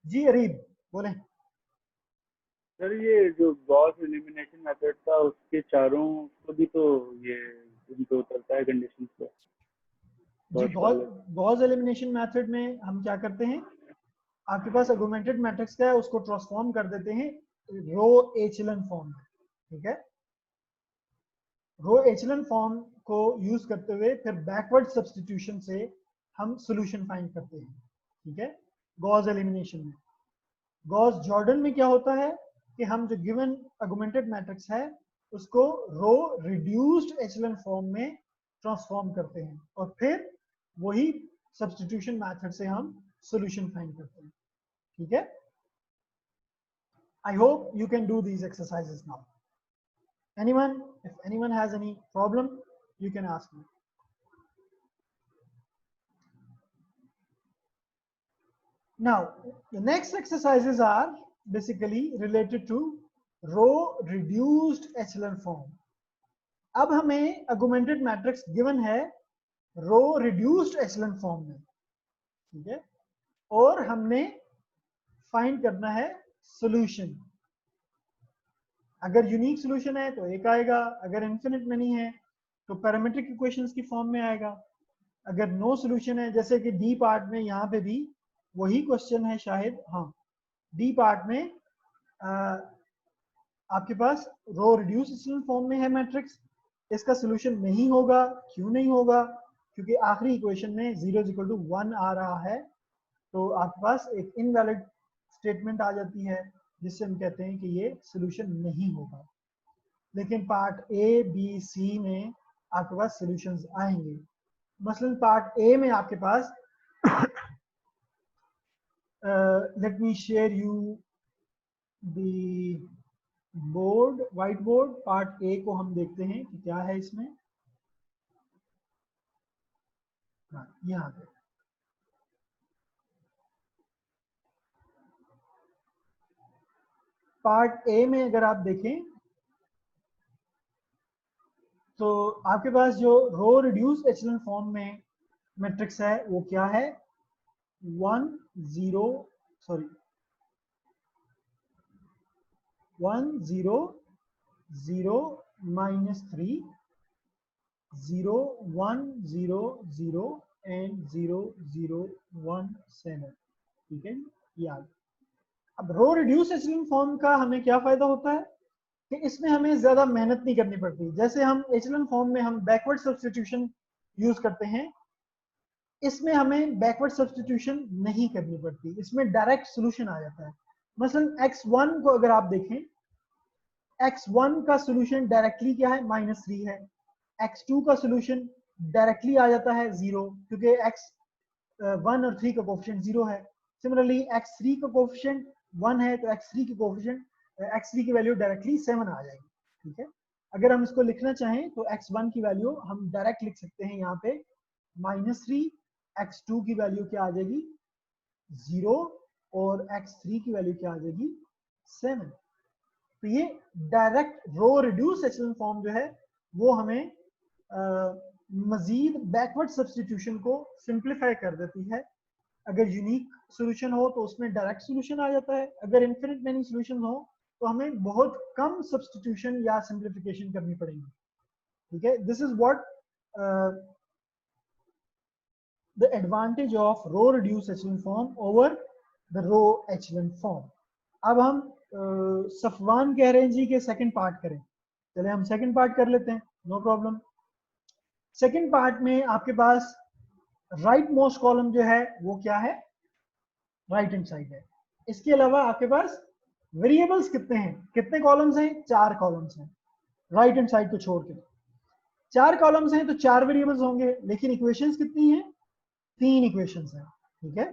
जी अरीब बोलें। सर ये जो गॉस एलिमिनेशन मेथड था उसके चारों को भी तो ये उनको उतरता है कंडीशन पे। जी गॉस एलिमिनेशन मेथड में हम क्या करते हैं, आपके पास आर्गुमेंटेड मैट्रिक्स का है उसको ट्रांसफॉर्म कर देते हैं रो एचेलन फॉर्म में, ठीक है। रो एचेलन फॉर्म को यूज करते हुए फिर बैकवर्ड सब्स्टिट्यूशन से हम सॉल्यूशन फाइंड करते हैं, ठीक है। गॉस एलिमिनेशन में, गॉस जॉर्डन में क्या होता है कि हम जो गिवन आर्गुमेंटेड मैट्रिक्स है उसको रो रिड्यूस्ड एचेलन फॉर्म में ट्रांसफॉर्म करते हैं और फिर वही सब्स्टिट्यूशन मेथड से हम सॉल्यूशन फाइंड करते हैं, ठीक है। I hope you can do these exercises now. Anyone, if anyone has any problem, you can ask me. Now, the next exercises are basically related to row reduced echelon form. अब हमें augmented matrix given है row reduced echelon form में, ठीक है, और हमने find करना है सॉल्यूशन। अगर यूनिक सॉल्यूशन है तो एक आएगा, अगर इनफिनिट नहीं है तो पैरामीट्रिक इक्वेशंस की फॉर्म में आएगा। अगर नो सॉल्यूशन है, जैसे कि डी पार्ट में यहाँ पे भी वही क्वेश्चन है शायद, हाँ डी पार्ट में आपके पास रो रिड्यूस एचेलन फॉर्म में है मैट्रिक्स, इसका सॉल्यूशन नहीं होगा। क्यों नहीं होगा? क्योंकि आखिरी इक्वेशन में 0 इज इक्वल टू 1 आ रहा है, तो आपके पास एक इनवैलिड स्टेटमेंट आ जाती है जिससे हम कहते हैं कि ये सॉल्यूशन नहीं होगा। लेकिन पार्ट ए बी सी में आपके पास सॉल्यूशंस आएंगे। मसलन पार्ट ए में आपके पास let me share you the board, white board. Part A को हम देखते हैं कि क्या है इसमें. हाँ, यहाँ पे पार्ट ए में अगर आप देखें तो आपके पास जो रो रिड्यूस एचेलॉन फॉर्म में मैट्रिक्स है वो क्या है, 1 0 सॉरी 1 0 0 -3 0 1 0 0 एंड 0 0 1 7. ठीक है, याद. अब रो रिड्यूस एचेलॉन फॉर्म का हमें क्या फायदा होता है कि इसमें हमें ज्यादा मेहनत नहीं करनी पड़ती. जैसे हम एचेलॉन फॉर्म में हम बैकवर्ड सब्स्टिट्यूशन यूज करते हैं, इसमें हमें बैकवर्ड सब्स्टिट्यूशन नहीं करनी पड़ती, इसमें डायरेक्ट सोल्यूशन आ जाता है. मसलन x1 को अगर आप देखें, x1 का सोल्यूशन डायरेक्टली क्या है, -3 है. x2 का सोल्यूशन डायरेक्टली आ जाता है 0, क्योंकि x1 और 3 का कोफिशिएंट 0 है. सिमिलरली x3 का कोफिशिएंट 1 है, तो x3 की कोफिशिएंट x3 की वैल्यू डायरेक्टली 7 आ जाएगी. ठीक है, अगर हम इसको लिखना चाहें तो x1 की वैल्यू हम डायरेक्ट लिख सकते हैं यहाँ पे -3, x2 की वैल्यू क्या आ जाएगी 0 और x3 की वैल्यू क्या आ जाएगी 7. तो ये डायरेक्ट रो रिड्यूस एचेलॉन फॉर्म जो है वो हमें मजीद बैकवर्ड सब्स्टिट्यूशन को सिंप्लीफाई कर देती है. अगर यूनिक सॉल्यूशन हो तो उसमें डायरेक्ट सॉल्यूशन आ जाता है, अगर इनफिनिट मेनी सॉल्यूशन हो तो हमें बहुत कम सब्स्टिट्यूशन या सिंप्लीफिकेशन करनी पड़ेगी. ठीक है, this is what the advantage of row reduce echelon form over the row echelon form. अब हम सफवान कह रहे हैं जी के सेकंड पार्ट करें. चले हम सेकंड पार्ट कर लेते हैं, नो प्रॉब्लम. सेकंड पार्ट में आपके पास राइट मोस्ट कॉलम जो है वो क्या है, राइट हैंड साइड है. इसके अलावा आपके पास वेरिएबल्स कितने हैं, कितने कॉलम्स हैं, 4 कॉलम्स हैं. राइट हैंड साइड को छोड़ के 4 कॉलम्स हैं तो 4 वेरिएबल्स होंगे. लेकिन इक्वेशंस कितनी हैं, 3 इक्वेशंस हैं. ठीक है,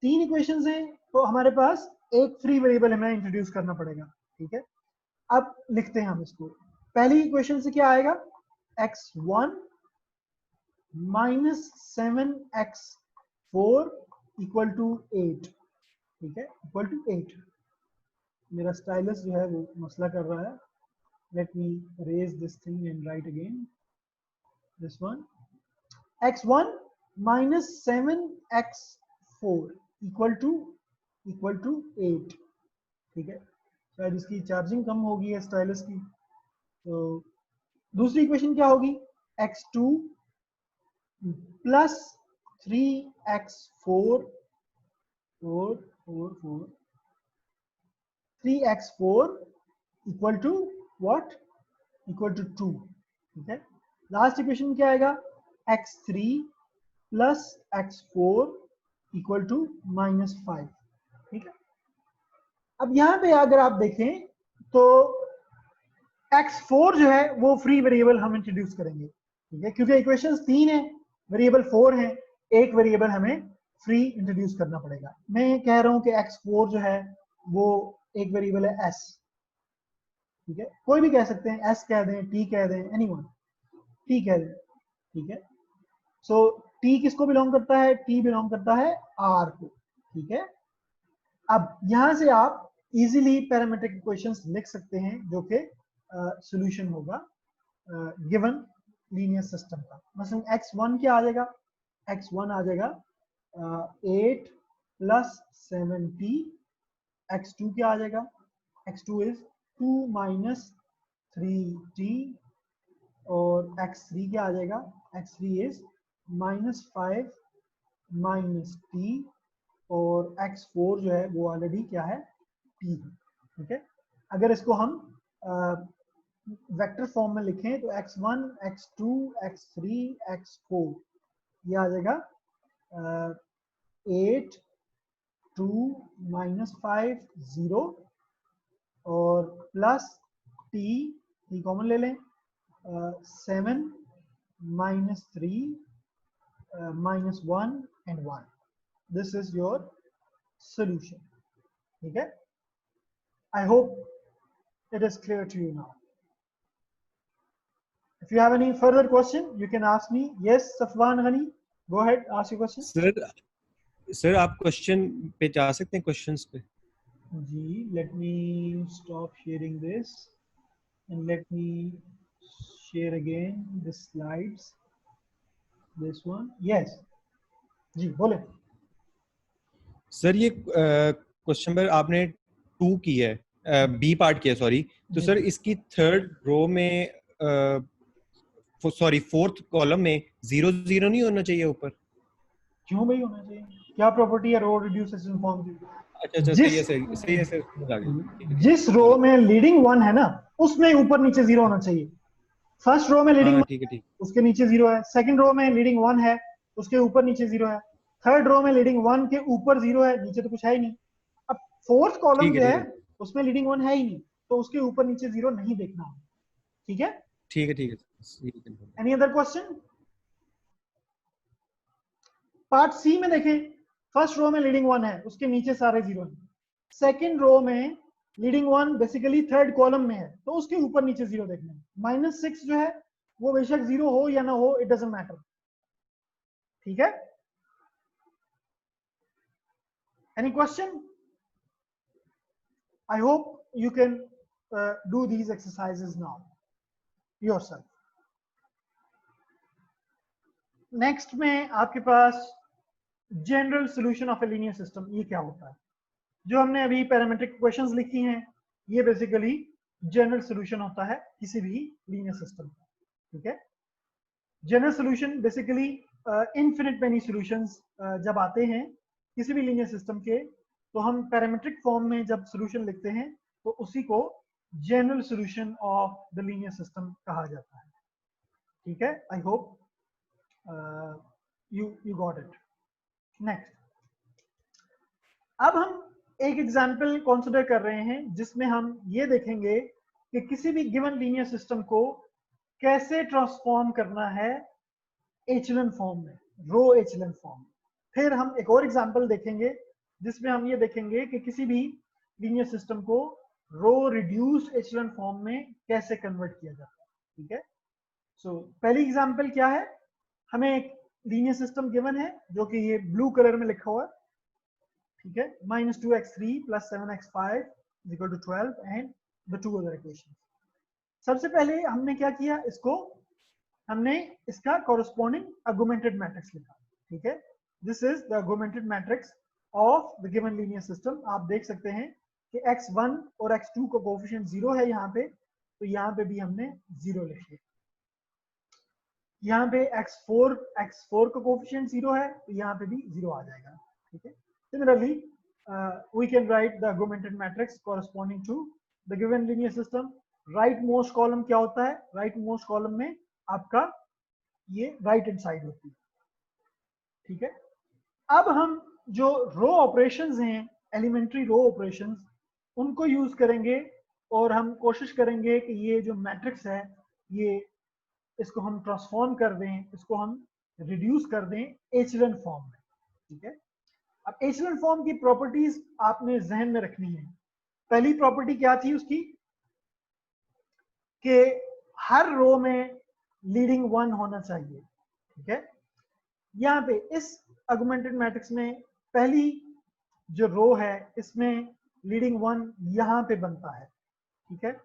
3 इक्वेशंस हैं तो हमारे पास एक फ्री वेरिएबल हमें इंट्रोड्यूस करना पड़ेगा. ठीक है, अब लिखते हैं हम इसको. पहली इक्वेशन से क्या आएगा, x1 -7x4 इक्वल टू 8. ठीक है, इक्वल टू 8. मेरा स्टाइलस जो है वो मसला कर रहा है. Let me raise this thing and write again this one. x1 -7x4 equal to 8. ठीक है, शायद इसकी चार्जिंग कम होगी है स्टाइलस की. तो दूसरी इक्वेशन क्या होगी, x2 plus 3x4 3x4 equal to what, equal to 2. ठीक है, लास्ट इक्वेशन क्या आएगा, x3 plus x4 equal to -5. ठीक है, अब यहाँ पे अगर आप देखें तो x4 जो है वो फ्री वेरिएबल हम इंट्रोड्यूस करेंगे. ठीक है, क्योंकि इक्वेशंस 3 है, वेरिएबल 4 है, एक वेरिएबल हमें फ्री इंट्रोड्यूस करना पड़ेगा. मैं कह रहा हूं कि x4 जो है वो एक वेरिएबल है s. ठीक है, कोई भी कह सकते हैं, s कह दें, t कह दें, एनीवन, t कह दें. ठीक है, सो t किसको बिलोंग करता है, t बिलोंग करता है r को. ठीक है, अब यहां से आप इजीली पैरामीट्रिक इक्वेशंस लिख सकते हैं जो कि सॉल्यूशन होगा गिवन लीनियर सिस्टम का. मतलब x1 क्या आ जाएगा, x1 आ जाएगा 8 प्लस 7t. x2 क्या आ जाएगा, x2 इज 2 माइनस 3t. और x3 क्या आ जाएगा, x3 इज -5 माइनस t. और x4 जो है वो ऑलरेडी क्या है, t है. ठीक है, अगर इसको हम वेक्टर फॉर्म में लिखें तो x1 x2 x3 x4 ये आ जाएगा 8 2 -5 0 और प्लस t कॉमन ले लें 7 -3 -1 and 1. This is your solution. ठीक है? I hope it is clear to you now. If you have any further question, you can ask me. Yes, Safwan Ghani, go ahead, ask your question. Sir आप question पे जा सकते हैं, questions पे? जी, let me stop sharing this and let me share again the slides. This one, yes. जी बोले. Sir ये question पर आपने 2 की है, बी पार्ट किया सॉरी, तो सर इसकी थर्ड रो में सॉरी फोर्थ कॉलम में 0 0 नहीं होना चाहिए ऊपर? क्यों भाई होना चाहिए? क्या प्रॉपर्टी है रो रिड्यूस एचेलन फॉर्म की? अच्छा अच्छा, सही है सर, समझ आ गया। जिस रो में लीडिंग 1 है ना, उसमें ऊपर नीचे 0 होना चाहिए। फर्स्ट रो में लीडिंग ठीक है, उसके नीचे 0 है, सेकंड रो में लीडिंग 1 है, उसके ऊपर नीचे 0 है, थर्ड रो में लीडिंग 1 के ऊपर 0 है, नीचे तो कुछ है ही नहीं। अब फोर्थ कॉलम जो है उसमें लीडिंग 1 है ही नहीं, तो उसके ऊपर नीचे 0 नहीं देखना। ठीक है? ठीक है। Any other question? Part C में देखें, फर्स्ट रो में लीडिंग 1 है, उसके नीचे सारे 0 हैं। सेकंड रो में लीडिंग 1 बेसिकली थर्ड कॉलम में है, तो उसके ऊपर नीचे 0 देखना है। -6 जो है वो बेशक 0 हो या ना हो, इट डजंट मैटर। ठीक है? Any question? I hope you can do these exercises now yourself. Next में आपके पास general solution of a linear system, ये क्या होता है? जो हमने अभी पैरामीट्रिक इक्वेशंस लिखी हैं, ये बेसिकली जनरल सॉल्यूशन होता है किसी भी लीनियर सिस्टम का। ठीक है? General solution basically infinite many solutions जब आते हैं किसी भी लीनियर सिस्टम के, तो हम पैरामीट्रिक फॉर्म में जब सॉल्यूशन लिखते हैं तो उसी को general solution of the linear system कहा जाता है। ठीक है? I hope you got it. Next, अब हम एक एग्जाम्पल कंसिडर कर रहे हैं जिसमें हम ये देखेंगे कि किसी भी गिवन लीनियर सिस्टम को कैसे ट्रांसफॉर्म करना है एचेलन फॉर्म में, रो एचेलन फॉर्म। फिर हम एक और एग्जाम्पल देखेंगे जिसमें हम ये देखेंगे कि किसी भी लीनियर सिस्टम को रो रिड्यूस एचेलन फॉर्म में कैसे कन्वर्ट किया जाता है। ठीक है? सो पहली एग्जाम्पल क्या है? हमें एक लीनियर सिस्टम गिवन है जो कि ये ब्लू कलर में लिखा हुआ है। ठीक है? -2x3 + 7x5 = 12 and the two other equations. सबसे पहले हमने क्या किया, हमने इसका कॉरेस्पॉन्डिंग आर्गुमेंटेड मैट्रिक्स लिखा। ठीक है? This is the augmented matrix of the given linear system. आप देख सकते हैं कि x1 और x2 का कोएफिशिएंट 0 है यहाँ पे, तो यहाँ पे भी हमने 0 लिख लिया। यहाँ पे x4 का कोएफिशिएंट 0 है, तो यहाँ पे भी 0 आ जाएगा। ठीक है? Similarly, we can write the augmented matrix corresponding to the given linear system. Right most column क्या होता है? राइट मोस्ट कॉलम में आपका ये राइट हैंड साइड होती है। ठीक है? अब हम जो रो ऑपरेशंस हैं, एलिमेंट्री रो ऑपरेशंस, उनको यूज करेंगे और हम कोशिश करेंगे कि ये जो मैट्रिक्स है, ये इसको हम ट्रांसफॉर्म कर दें, इसको हम रिड्यूस कर दें एचेलन फॉर्म में। ठीक है? अब एचेलन फॉर्म की प्रॉपर्टीज आपने जहन में रखनी है। पहली प्रॉपर्टी क्या थी उसकी? कि हर रो में लीडिंग 1 होना चाहिए। ठीक है? यहाँ पे इस आर्गुमेंटेड मैट्रिक्स में पहली जो रो है इसमें लीडिंग 1 यहाँ पे बनता है। ठीक है?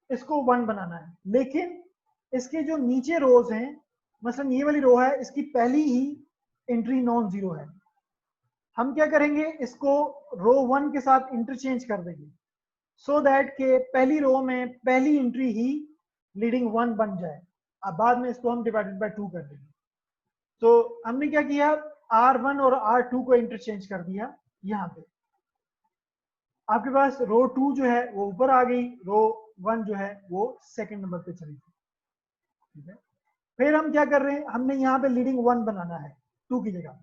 इसको 1 बनाना है, लेकिन इसके जो नीचे रोज हैं, मसलन ये वाली रो है, इसकी पहली ही एंट्री नॉन जीरो है। हम क्या करेंगे, इसको रो 1 के साथ इंटरचेंज कर देंगे सो दैट के पहली रो में पहली एंट्री ही लीडिंग 1 बन जाए। अब बाद में इसको हम डिवाइडेड बाय 2 कर देंगे। तो हमने क्या किया, R1 और R2 को इंटरचेंज कर दिया। यहाँ पे आपके पास रो 2 जो है वो ऊपर आ गई, रो 1 जो है वो सेकंड नंबर पे चली गई। ठीक है? फिर हम क्या कर रहे हैं, हमने यहाँ पे लीडिंग 1 बनाना है 2 की जगह।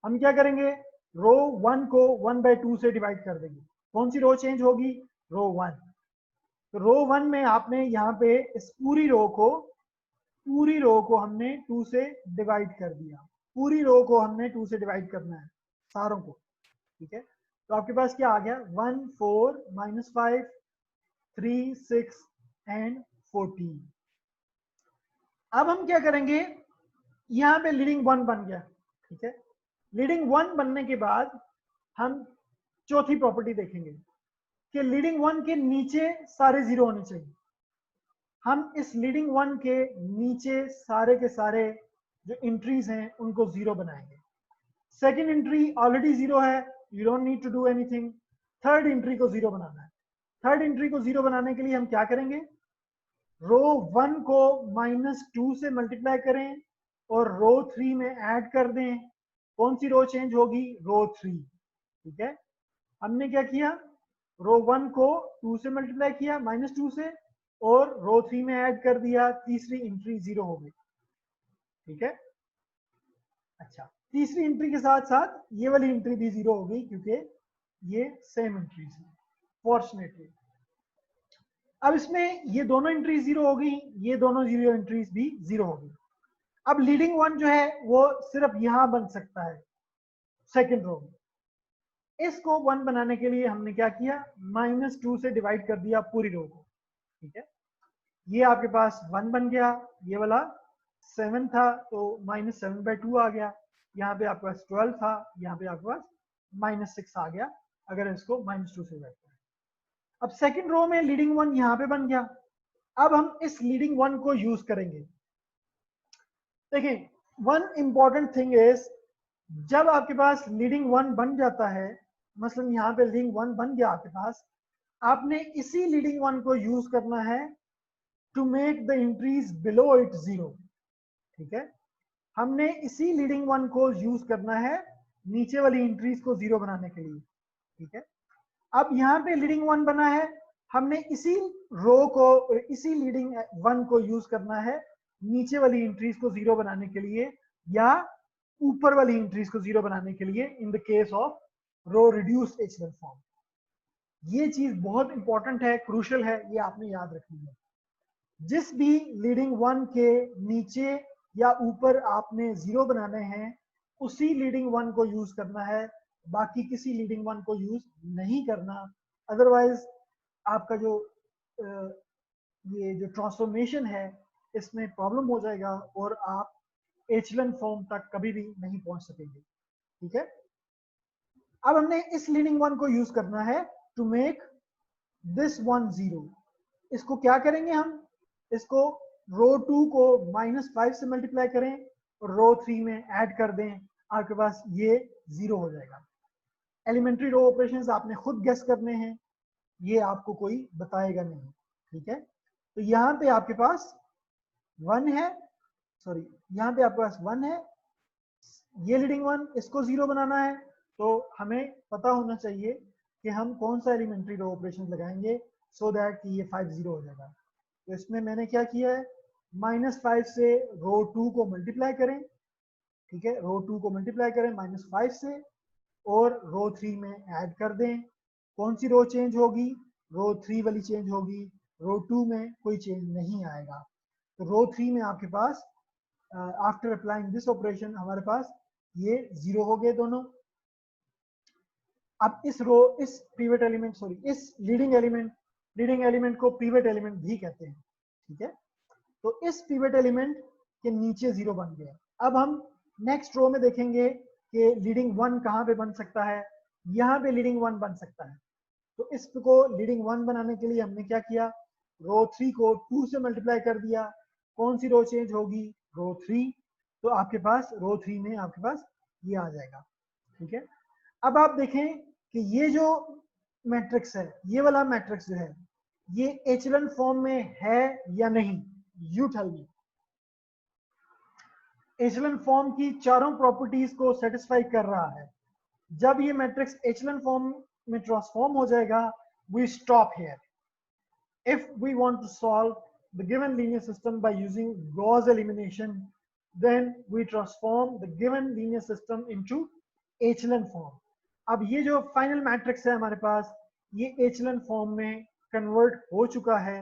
हम क्या करेंगे, रो 1 को 1/2 से डिवाइड कर देंगे। कौन सी रो चेंज होगी? रो 1। तो रो 1 में आपने यहाँ पे इस पूरी रो को हमने 2 से डिवाइड कर दिया। पूरी रो को हमने 2 से डिवाइड करना है, सारों को। ठीक है? तो आपके पास क्या आ गया 1 4 -5 3 6 एंड 14। अब हम क्या करेंगे, यहाँ पे लीडिंग 1 बन गया, ठीक है। लीडिंग 1 बनने के बाद हम चौथी प्रॉपर्टी देखेंगे कि लीडिंग 1 के नीचे सारे जीरो होने चाहिए। हम इस लीडिंग 1 के नीचे सारे के सारे जो एंट्रीज हैं उनको जीरो बनाएंगे। सेकंड एंट्री ऑलरेडी जीरो है, you don't need to do anything. Third entry को जीरो बनाना है। थर्ड एंट्री को जीरो बनाने के लिए हम क्या करेंगे, रो 1 को -2 से मल्टीप्लाई करें और रो 3 में ऐड कर दें। कौन सी रो चेंज होगी, रो 3, ठीक है। हमने क्या किया, रो 1 को 2 से मल्टीप्लाई किया -2 से और रो 3 में ऐड कर दिया, तीसरी एंट्री जीरो हो गई, ठीक है। अच्छा, तीसरी एंट्री के साथ साथ ये वाली एंट्री भी जीरो हो गई क्योंकि ये सेम एंट्रीज है फॉर्चुनेटली। अब इसमें ये दोनों एंट्रीज जीरो हो गई, ये दोनों जीरो एंट्रीज भी जीरो हो गई। अब लीडिंग 1 जो है वो सिर्फ यहां बन सकता है सेकंड रो में। इसको 1 बनाने के लिए हमने क्या किया, -2 से डिवाइड कर दिया पूरी रो को, ठीक है। ये आपके पास 1 बन गया, ये वाला 7 था तो -7/2 आ गया। यहाँ पे आपके पास 12 था, यहाँ पे आपके पास -6 आ गया अगर इसको -2 से डिवाइड करें। अब सेकंड रो में लीडिंग 1 यहाँ पे बन गया। अब हम इस लीडिंग 1 को यूज करेंगे। देखिए, वन इंपॉर्टेंट थिंग इज, जब आपके पास लीडिंग 1 बन जाता है, मसलन यहाँ पे लीडिंग 1 बन गया आपके पास, आपने इसी लीडिंग 1 को यूज करना है to make the entries below it zero, ठीक है। हमने इसी लीडिंग 1 को यूज करना है नीचे वाली एंट्रीज को जीरो बनाने के लिए, ठीक है। अब यहाँ पे लीडिंग 1 बना है, हमने इसी रो को, इसी लीडिंग 1 को यूज करना है नीचे वाली एंट्रीज को जीरो बनाने के लिए या ऊपर वाली एंट्रीज को जीरो बनाने के लिए in the case of row reduced echelon form. ये चीज बहुत इंपॉर्टेंट है, क्रूशियल है, ये आपने याद रखनी है। जिस भी लीडिंग 1 के नीचे या ऊपर आपने जीरो बनाने हैं, उसी लीडिंग 1 को यूज करना है, बाकी किसी लीडिंग 1 को यूज नहीं करना। अदरवाइज आपका जो ये जो ट्रांसफॉर्मेशन है इसमें प्रॉब्लम हो जाएगा और आप एचेलॉन फॉर्म तक कभी भी नहीं पहुंच सकेंगे, ठीक है। अब हमने इस लीडिंग 1 को यूज करना है टू मेक दिस 1 जीरो। इसको क्या करेंगे हम, इसको रो 2 को -5 से मल्टीप्लाई करें और रो 3 में ऐड कर दें, आपके पास ये जीरो हो जाएगा। एलिमेंट्री रो ऑपरेशंस आपने खुद गेस करने हैं, ये आपको कोई बताएगा नहीं, ठीक है। तो यहाँ पे आपके पास 1 है, सॉरी यहाँ पे आपके पास 1 है, ये लीडिंग 1, इसको जीरो बनाना है तो हमें पता होना चाहिए कि हम कौन सा एलिमेंट्री रो ऑपरेशन लगाएंगे सो दैट कि ये 5 जीरो हो जाएगा। तो इसमें मैंने क्या किया है, -5 से रो 2 को मल्टीप्लाई करें, ठीक है, रो 2 को मल्टीप्लाई करें -5 से और रो 3 में ऐड कर दें। कौन सी रो चेंज होगी, रो 3 वाली चेंज होगी, रो 2 में कोई चेंज नहीं आएगा। तो रो 3 में आपके पास आफ्टर अप्लाइंग दिस ऑपरेशन हमारे पास ये जीरो हो गए दोनों। अब इस रो, इस पिवट एलिमेंट, सॉरी इस लीडिंग एलिमेंट को पिवट एलिमेंट भी कहते हैं, ठीक है। तो इस पिवट एलिमेंट के नीचे जीरो बन गया। अब हम नेक्स्ट रो में देखेंगे कि लीडिंग 1 कहाँ पे बन सकता है, यहाँ पे लीडिंग 1 बन सकता है। तो इसको लीडिंग 1 बनाने के लिए हमने क्या किया, रो 3 को 2 से मल्टीप्लाई कर दिया। कौन सी रो चेंज होगी, रो 3, तो आपके पास रो 3 में आपके पास ये आ जाएगा, ठीक है। अब आप देखें कि ये जो मैट्रिक्स है, ये वाला मैट्रिक्स जो है, ये एचेलॉन फॉर्म में है या नहीं, you tell me. Echelon form की चारों प्रॉपर्टीज को सेटिस्फाई कर रहा है। जब ये मैट्रिक्स एचेलॉन फॉर्म में ट्रांसफॉर्म हो जाएगा, we stop here. If we want to solve the given linear system by using Gauss elimination, then we transform the given linear system into echelon form. अब ये जो फाइनल मैट्रिक्स है हमारे पास, ये echelon form में convert हो चुका है।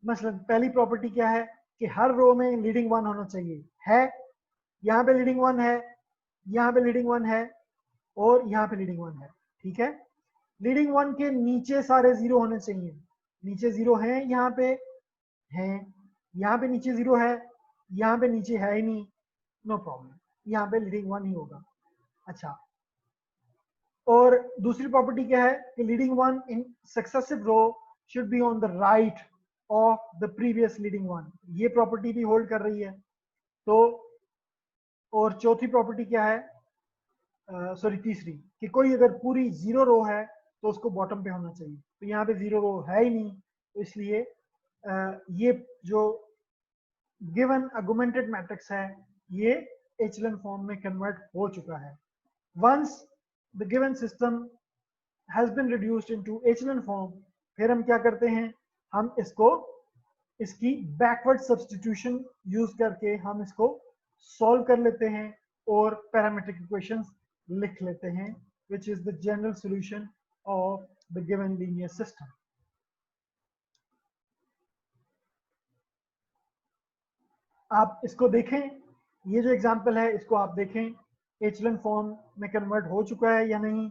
मसलन पहली प्रॉपर्टी क्या है कि हर रो में लीडिंग 1 होना चाहिए, है, यहाँ पे लीडिंग 1 है, यहाँ पे लीडिंग 1 है और यहाँ पे लीडिंग 1 है। ठीक है, लीडिंग वन के नीचे सारे जीरो होने चाहिए, नीचे जीरो हैं, यहाँ पे हैं, यहाँ पे नीचे जीरो है, यहाँ पे नीचे है ही नहीं, नो प्रॉब्लम, यहाँ पे लीडिंग वन ही होगा। अच्छा, और दूसरी प्रॉपर्टी क्या है कि leading one in successive row should be on the right of the previous leading one, ये प्रॉपर्टी भी होल्ड कर रही है। तो और चौथी प्रॉपर्टी क्या है, सॉरी तीसरी, कि कोई अगर पूरी जीरो रो है तो उसको बॉटम पे होना चाहिए, तो यहाँ पे जीरो रो है ही नहीं, तो इसलिए ये जो गिवन अगुमेंटेड मैट्रिक्स है ये एचलन फॉर्म में कन्वर्ट हो चुका है। Once the given system has been reduced into echelon form, फिर हम क्या करते हैं, हम इसको इसकी बैकवर्ड सब्स्टिट्यूशन यूज करके हम इसको सॉल्व कर लेते हैं और पैरामीट्रिक इक्वेशंस लिख लेते हैं, which is the general solution of the given linear system. आप इसको देखें, ये जो एग्जांपल है इसको आप देखें, एचलन फॉर्म में कन्वर्ट हो चुका है या नहीं,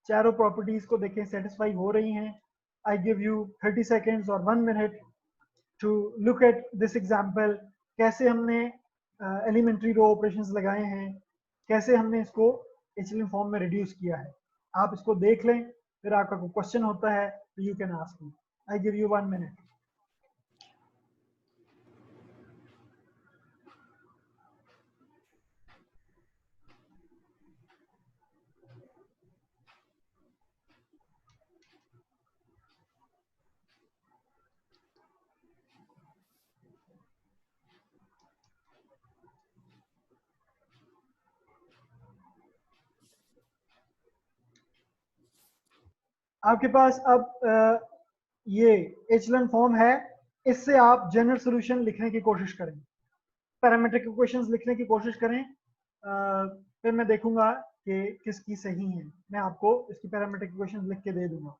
चारों प्रॉपर्टीज को देखें सेटिस्फाई हो रही हैं। आई गिव यू 30 सेकेंड्स और 1 minute to look at this example, कैसे हमने एलिमेंट्री रो ऑपरेशंस लगाए हैं, कैसे हमने इसको एचलन फॉर्म में रिड्यूस किया है। आप इसको देख लें, फिर आपका कोई क्वेश्चन होता है तो you can ask me. I give you 1 minute. आपके पास अब ये एचलन फॉर्म है, इससे आप जनरल सॉल्यूशन लिखने की कोशिश करें, पैरामीट्रिक इक्वेशंस लिखने की कोशिश करें, फिर मैं देखूंगा कि किसकी सही है, मैं आपको इसकी पैरामीट्रिक इक्वेशंस लिख के दे दूंगा।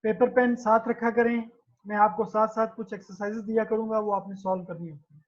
पेपर पेन साथ रखा करें, मैं आपको साथ साथ कुछ एक्सरसाइजेस दिया करूंगा, वो आपने सॉल्व करनी होती है।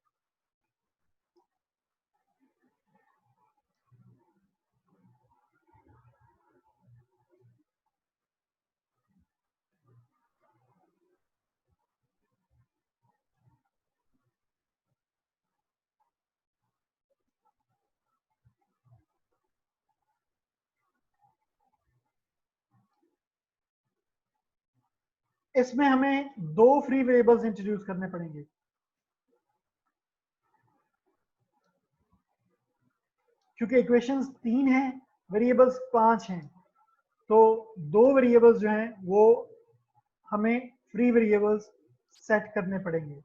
इसमें हमें दो फ्री वेरिएबल्स इंट्रोड्यूस करने पड़ेंगे, क्योंकि इक्वेशंस 3 हैं, वेरिएबल्स 5 हैं, तो दो वेरिएबल्स जो हैं वो हमें फ्री वेरिएबल्स सेट करने पड़ेंगे।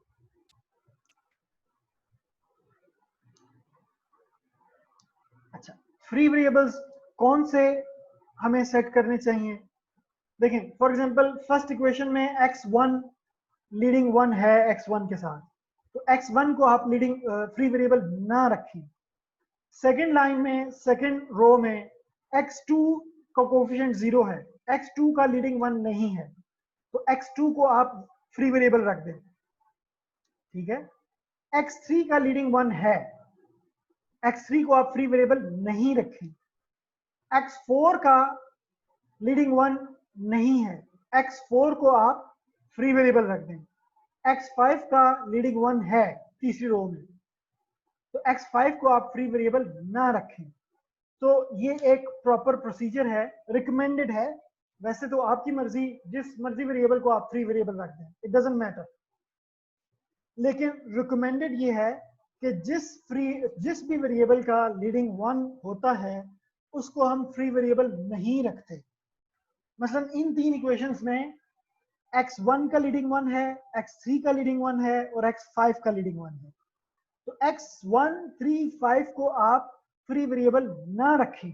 अच्छा, फ्री वेरिएबल्स कौन से हमें सेट करने चाहिए? देखें, फॉर एग्जांपल फर्स्ट इक्वेशन में x1 लीडिंग 1 है x1 के साथ, तो x1 को आप लीडिंग फ्री वेरिएबल ना रखें। सेकंड लाइन में सेकंड रो में x2 का कोफिशिएंट 0 है, x2 का लीडिंग 1 नहीं है, तो x2 को आप फ्री वेरिएबल रख दें, ठीक है। x3 का लीडिंग 1 है, x3 को आप फ्री वेरिएबल नहीं रखें। x4 का लीडिंग 1 नहीं है, x4 को आप फ्री वेरिएबल रख दें। x5 का लीडिंग 1 है तीसरी रो में, तो x5 को आप फ्री वेरिएबल ना रखें। तो ये एक प्रॉपर प्रोसीजर है, रिकमेंडेड है। वैसे तो आपकी मर्जी, जिस मर्जी वेरिएबल को आप फ्री वेरिएबल रख दें, इट डजंट मैटर, लेकिन रिकमेंडेड ये है कि जिस भी वेरिएबल का लीडिंग 1 होता है उसको हम फ्री वेरिएबल नहीं रखते। मसलन इन तीन इक्वेशंस में x1 का लीडिंग 1 है, x3 का लीडिंग 1 है और x5 का लीडिंग 1 है, तो x1, 3, 5 को आप फ्री वेरिएबल ना रखें,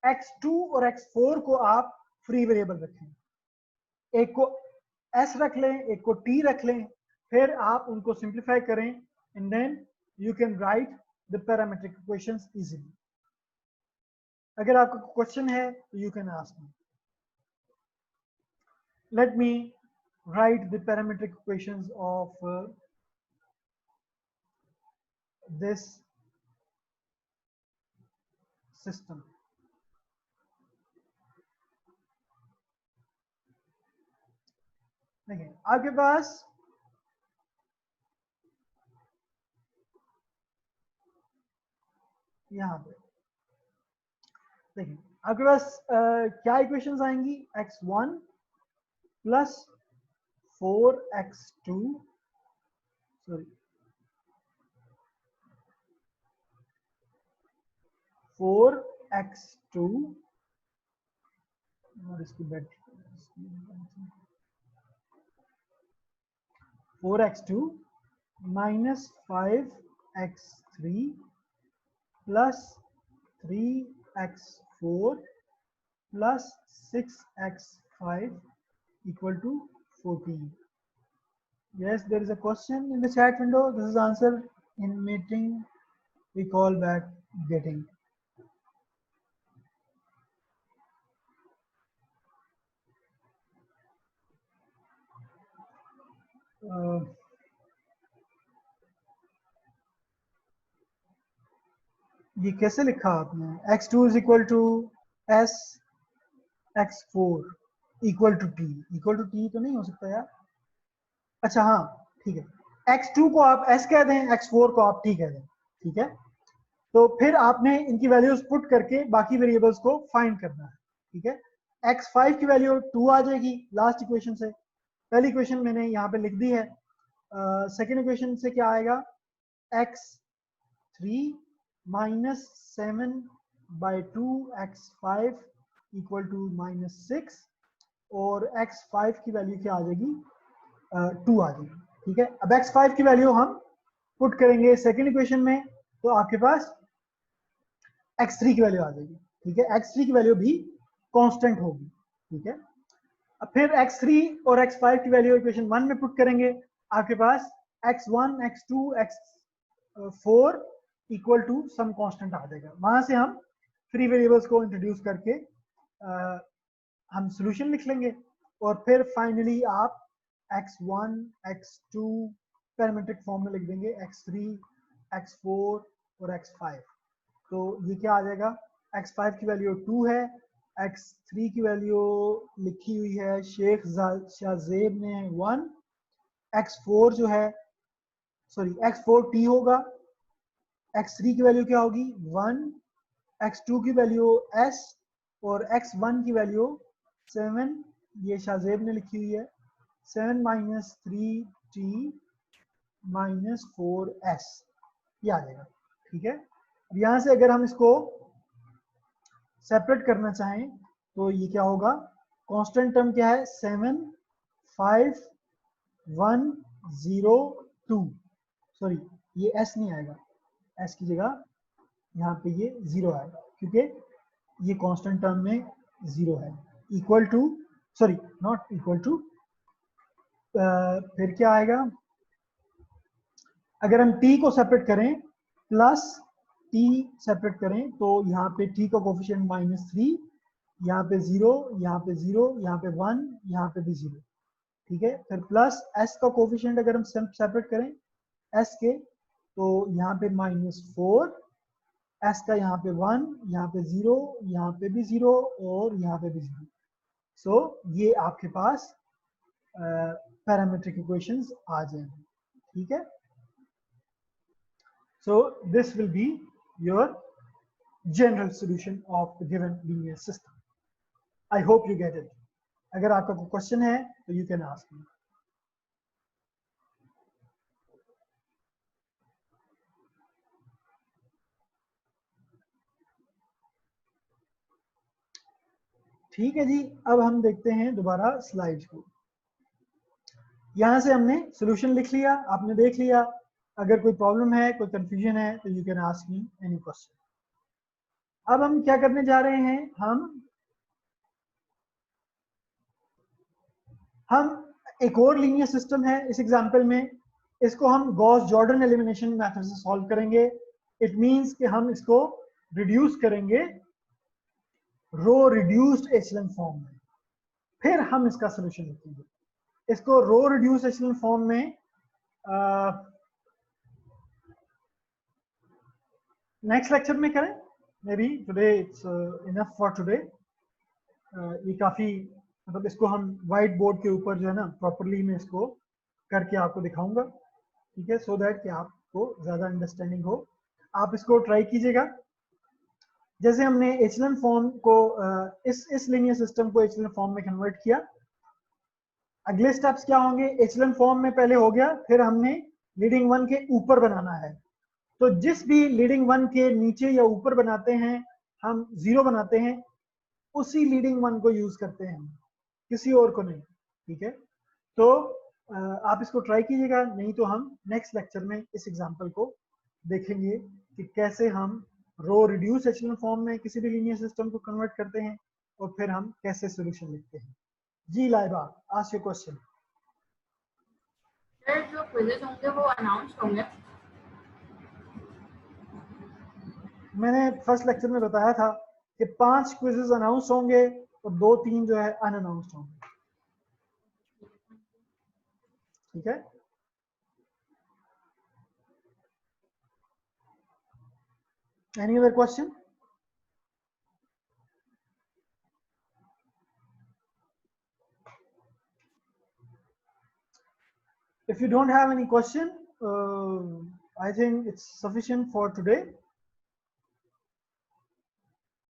x2 और x4 को आप फ्री वेरिएबल रखें। एक को s रख लें, एक को t रख लें, फिर आप उनको सिंप्लीफाई करें and then you can write the parametric equations easily. अगर आपका क्वेश्चन है तो you can ask me. Let me write the parametric equations of this system. देखिए आपके पास यहाँ पे देखिए आपके पास क्या इक्वेशंस आएंगी, x1 plus 4x2 sorry 4x2 और इसकी बेट 4x2 minus 5x3 plus 3x4 plus 6x5 equal to 14. Yes, there is a question in the chat window. This is answer in meeting. We call back getting. ये कैसे लिखा आपने, x2 is equal to s, x4 equal to t, equal to t तो नहीं हो सकता यार। अच्छा हाँ ठीक है, x2 को आप s कह दें, x4 को आप t कह दें, ठीक है। तो फिर आपने इनकी वैल्यूज पुट करके बाकी वेरिएबल्स को फाइंड करना है, ठीक है। x5 की वैल्यू 2 आ जाएगी लास्ट इक्वेशन से, पहली इक्वेशन मैंने यहाँ पे लिख दी है। सेकेंड इक्वेशन से क्या आएगा, x3 minus 7 by 2 x5 equal to minus 6 और x5 की वैल्यू क्या आ जाएगी, 2 आ जाएगी, ठीक है। अब x5 की वैल्यू हम पुट करेंगे सेकेंड इक्वेशन में, तो आपके पास x3 की वैल्यू आ जाएगी, ठीक है। x3 की वैल्यू भी कांस्टेंट होगी, ठीक है। अब फिर x3 और x5 की वैल्यू इक्वेशन 1 में पुट करेंगे, आपके पास x1 x2 x4 equal to some constant आ जाएगा। वहां से हम फ्री वेरिएबल्स को इंट्रोड्यूस करके हम सॉल्यूशन लिख लेंगे और फिर फाइनली आप x1 x2 पैरामीट्रिक फॉर्म में लिख देंगे, x3 x4 और x5। तो ये क्या आ जाएगा, x5 की वैल्यू 2 है, x3 की वैल्यू लिखी हुई है शेख शाहजेब ने 1, x4 जो है सॉरी x4 t होगा, x3 की वैल्यू क्या होगी 1, x2 की वैल्यू s और x1 की वैल्यू 7, ये शाहजेब ने लिखी हुई है 7 minus 3t minus 4s, ये आ जाएगा, ठीक है। अब यहाँ से अगर हम इसको सेपरेट करना चाहें तो ये क्या होगा, कांस्टेंट टर्म क्या है 7 5 1 0 2, सॉरी ये s नहीं आएगा, s की जगह यहाँ पे ये 0 आएगा क्योंकि ये कांस्टेंट टर्म में 0 है, equal to sorry not equal to, फिर क्या आएगा, अगर हम t को सेपरेट करें प्लस t सेपरेट करें तो यहाँ पे t का कोफिशिएंट -3, यहाँ पे 0, यहाँ पे 0, यहाँ पे 1, यहाँ पे भी 0, ठीक है। फिर प्लस s का कोफिशिएंट अगर हम सेपरेट करें s के तो यहाँ पे -4, s का यहाँ पे 1, यहाँ पे 0, यहाँ पे भी 0 और यहाँ पे भी 0। सो ये आपके पास पैरामीट्रिक इक्वेशंस आ जाएंगे, ठीक है। So this will be your general solution of the given linear system. I hope you get it. अगर आपका कोई क्वेश्चन है तो यू कैन आस्क मी। ठीक है जी, अब हम देखते हैं दोबारा स्लाइड्स को। यहां से हमने सॉल्यूशन लिख लिया, आपने देख लिया। अगर कोई प्रॉब्लम है, कोई कंफ्यूजन है तो you can ask me any question. अब हम क्या करने जा रहे हैं, हम एक और लीनियर सिस्टम है इस एग्जांपल में, इसको हम गॉस जॉर्डन एलिमिनेशन मेथड से सॉल्व करेंगे। इट मींस कि हम इसको रिड्यूस करेंगे रो रिड्यूस्ड एचेलॉन फॉर्म में, फिर हम इसका सॉल्यूशन लिखेंगे, इसको रो रिड्यूस एचेलॉन फॉर्म में नेक्स्ट लेक्चर में करें, may be today it's enough for today. ये काफी, मतलब इसको हम व्हाइट बोर्ड के ऊपर जो है ना प्रॉपरली मैं इसको करके आपको दिखाऊंगा, ठीक है, सो दैट कि आपको ज्यादा अंडरस्टैंडिंग हो। आप इसको ट्राई कीजिएगा। जैसे हमने एचेलॉन फॉर्म को इस लीनियर सिस्टम को एचेलॉन फॉर्म में कन्वर्ट किया, अगले स्टेप्स क्या होंगे? एचेलॉन फॉर्म में पहले हो गया, फिर हमने लीडिंग वन के ऊपर बनाना है। तो जिस भी लीडिंग वन के नीचे या ऊपर बनाते हैं हम, जीरो बनाते हैं, उसी लीडिंग वन को यूज करते हैं, किसी और को नहीं, ठीक है। तो आप इसको ट्राई कीजिएगा, नहीं तो हम नेक्स्ट लेक्चर में इस एग्जांपल को देखेंगे कि कैसे हम रो रिड्यूस एचेलॉन फॉर्म में किसी भी लीनियर सिस्टम को कन्वर्ट करते हैं और फिर हम कैसे सॉल्यूशन लिखते हैं। जी Laiba, ask your question. Sir जो क्विज़ेस होंगे वो अनाउंस होंगे? मैंने फर्स्ट लेक्चर में बताया था कि 5 क्विजेस अनाउंस होंगे और 2-3 जो है अनअनाउंस्ड होंगे, ठीक है। Any other question? If you don't have any question, I think it's sufficient for today.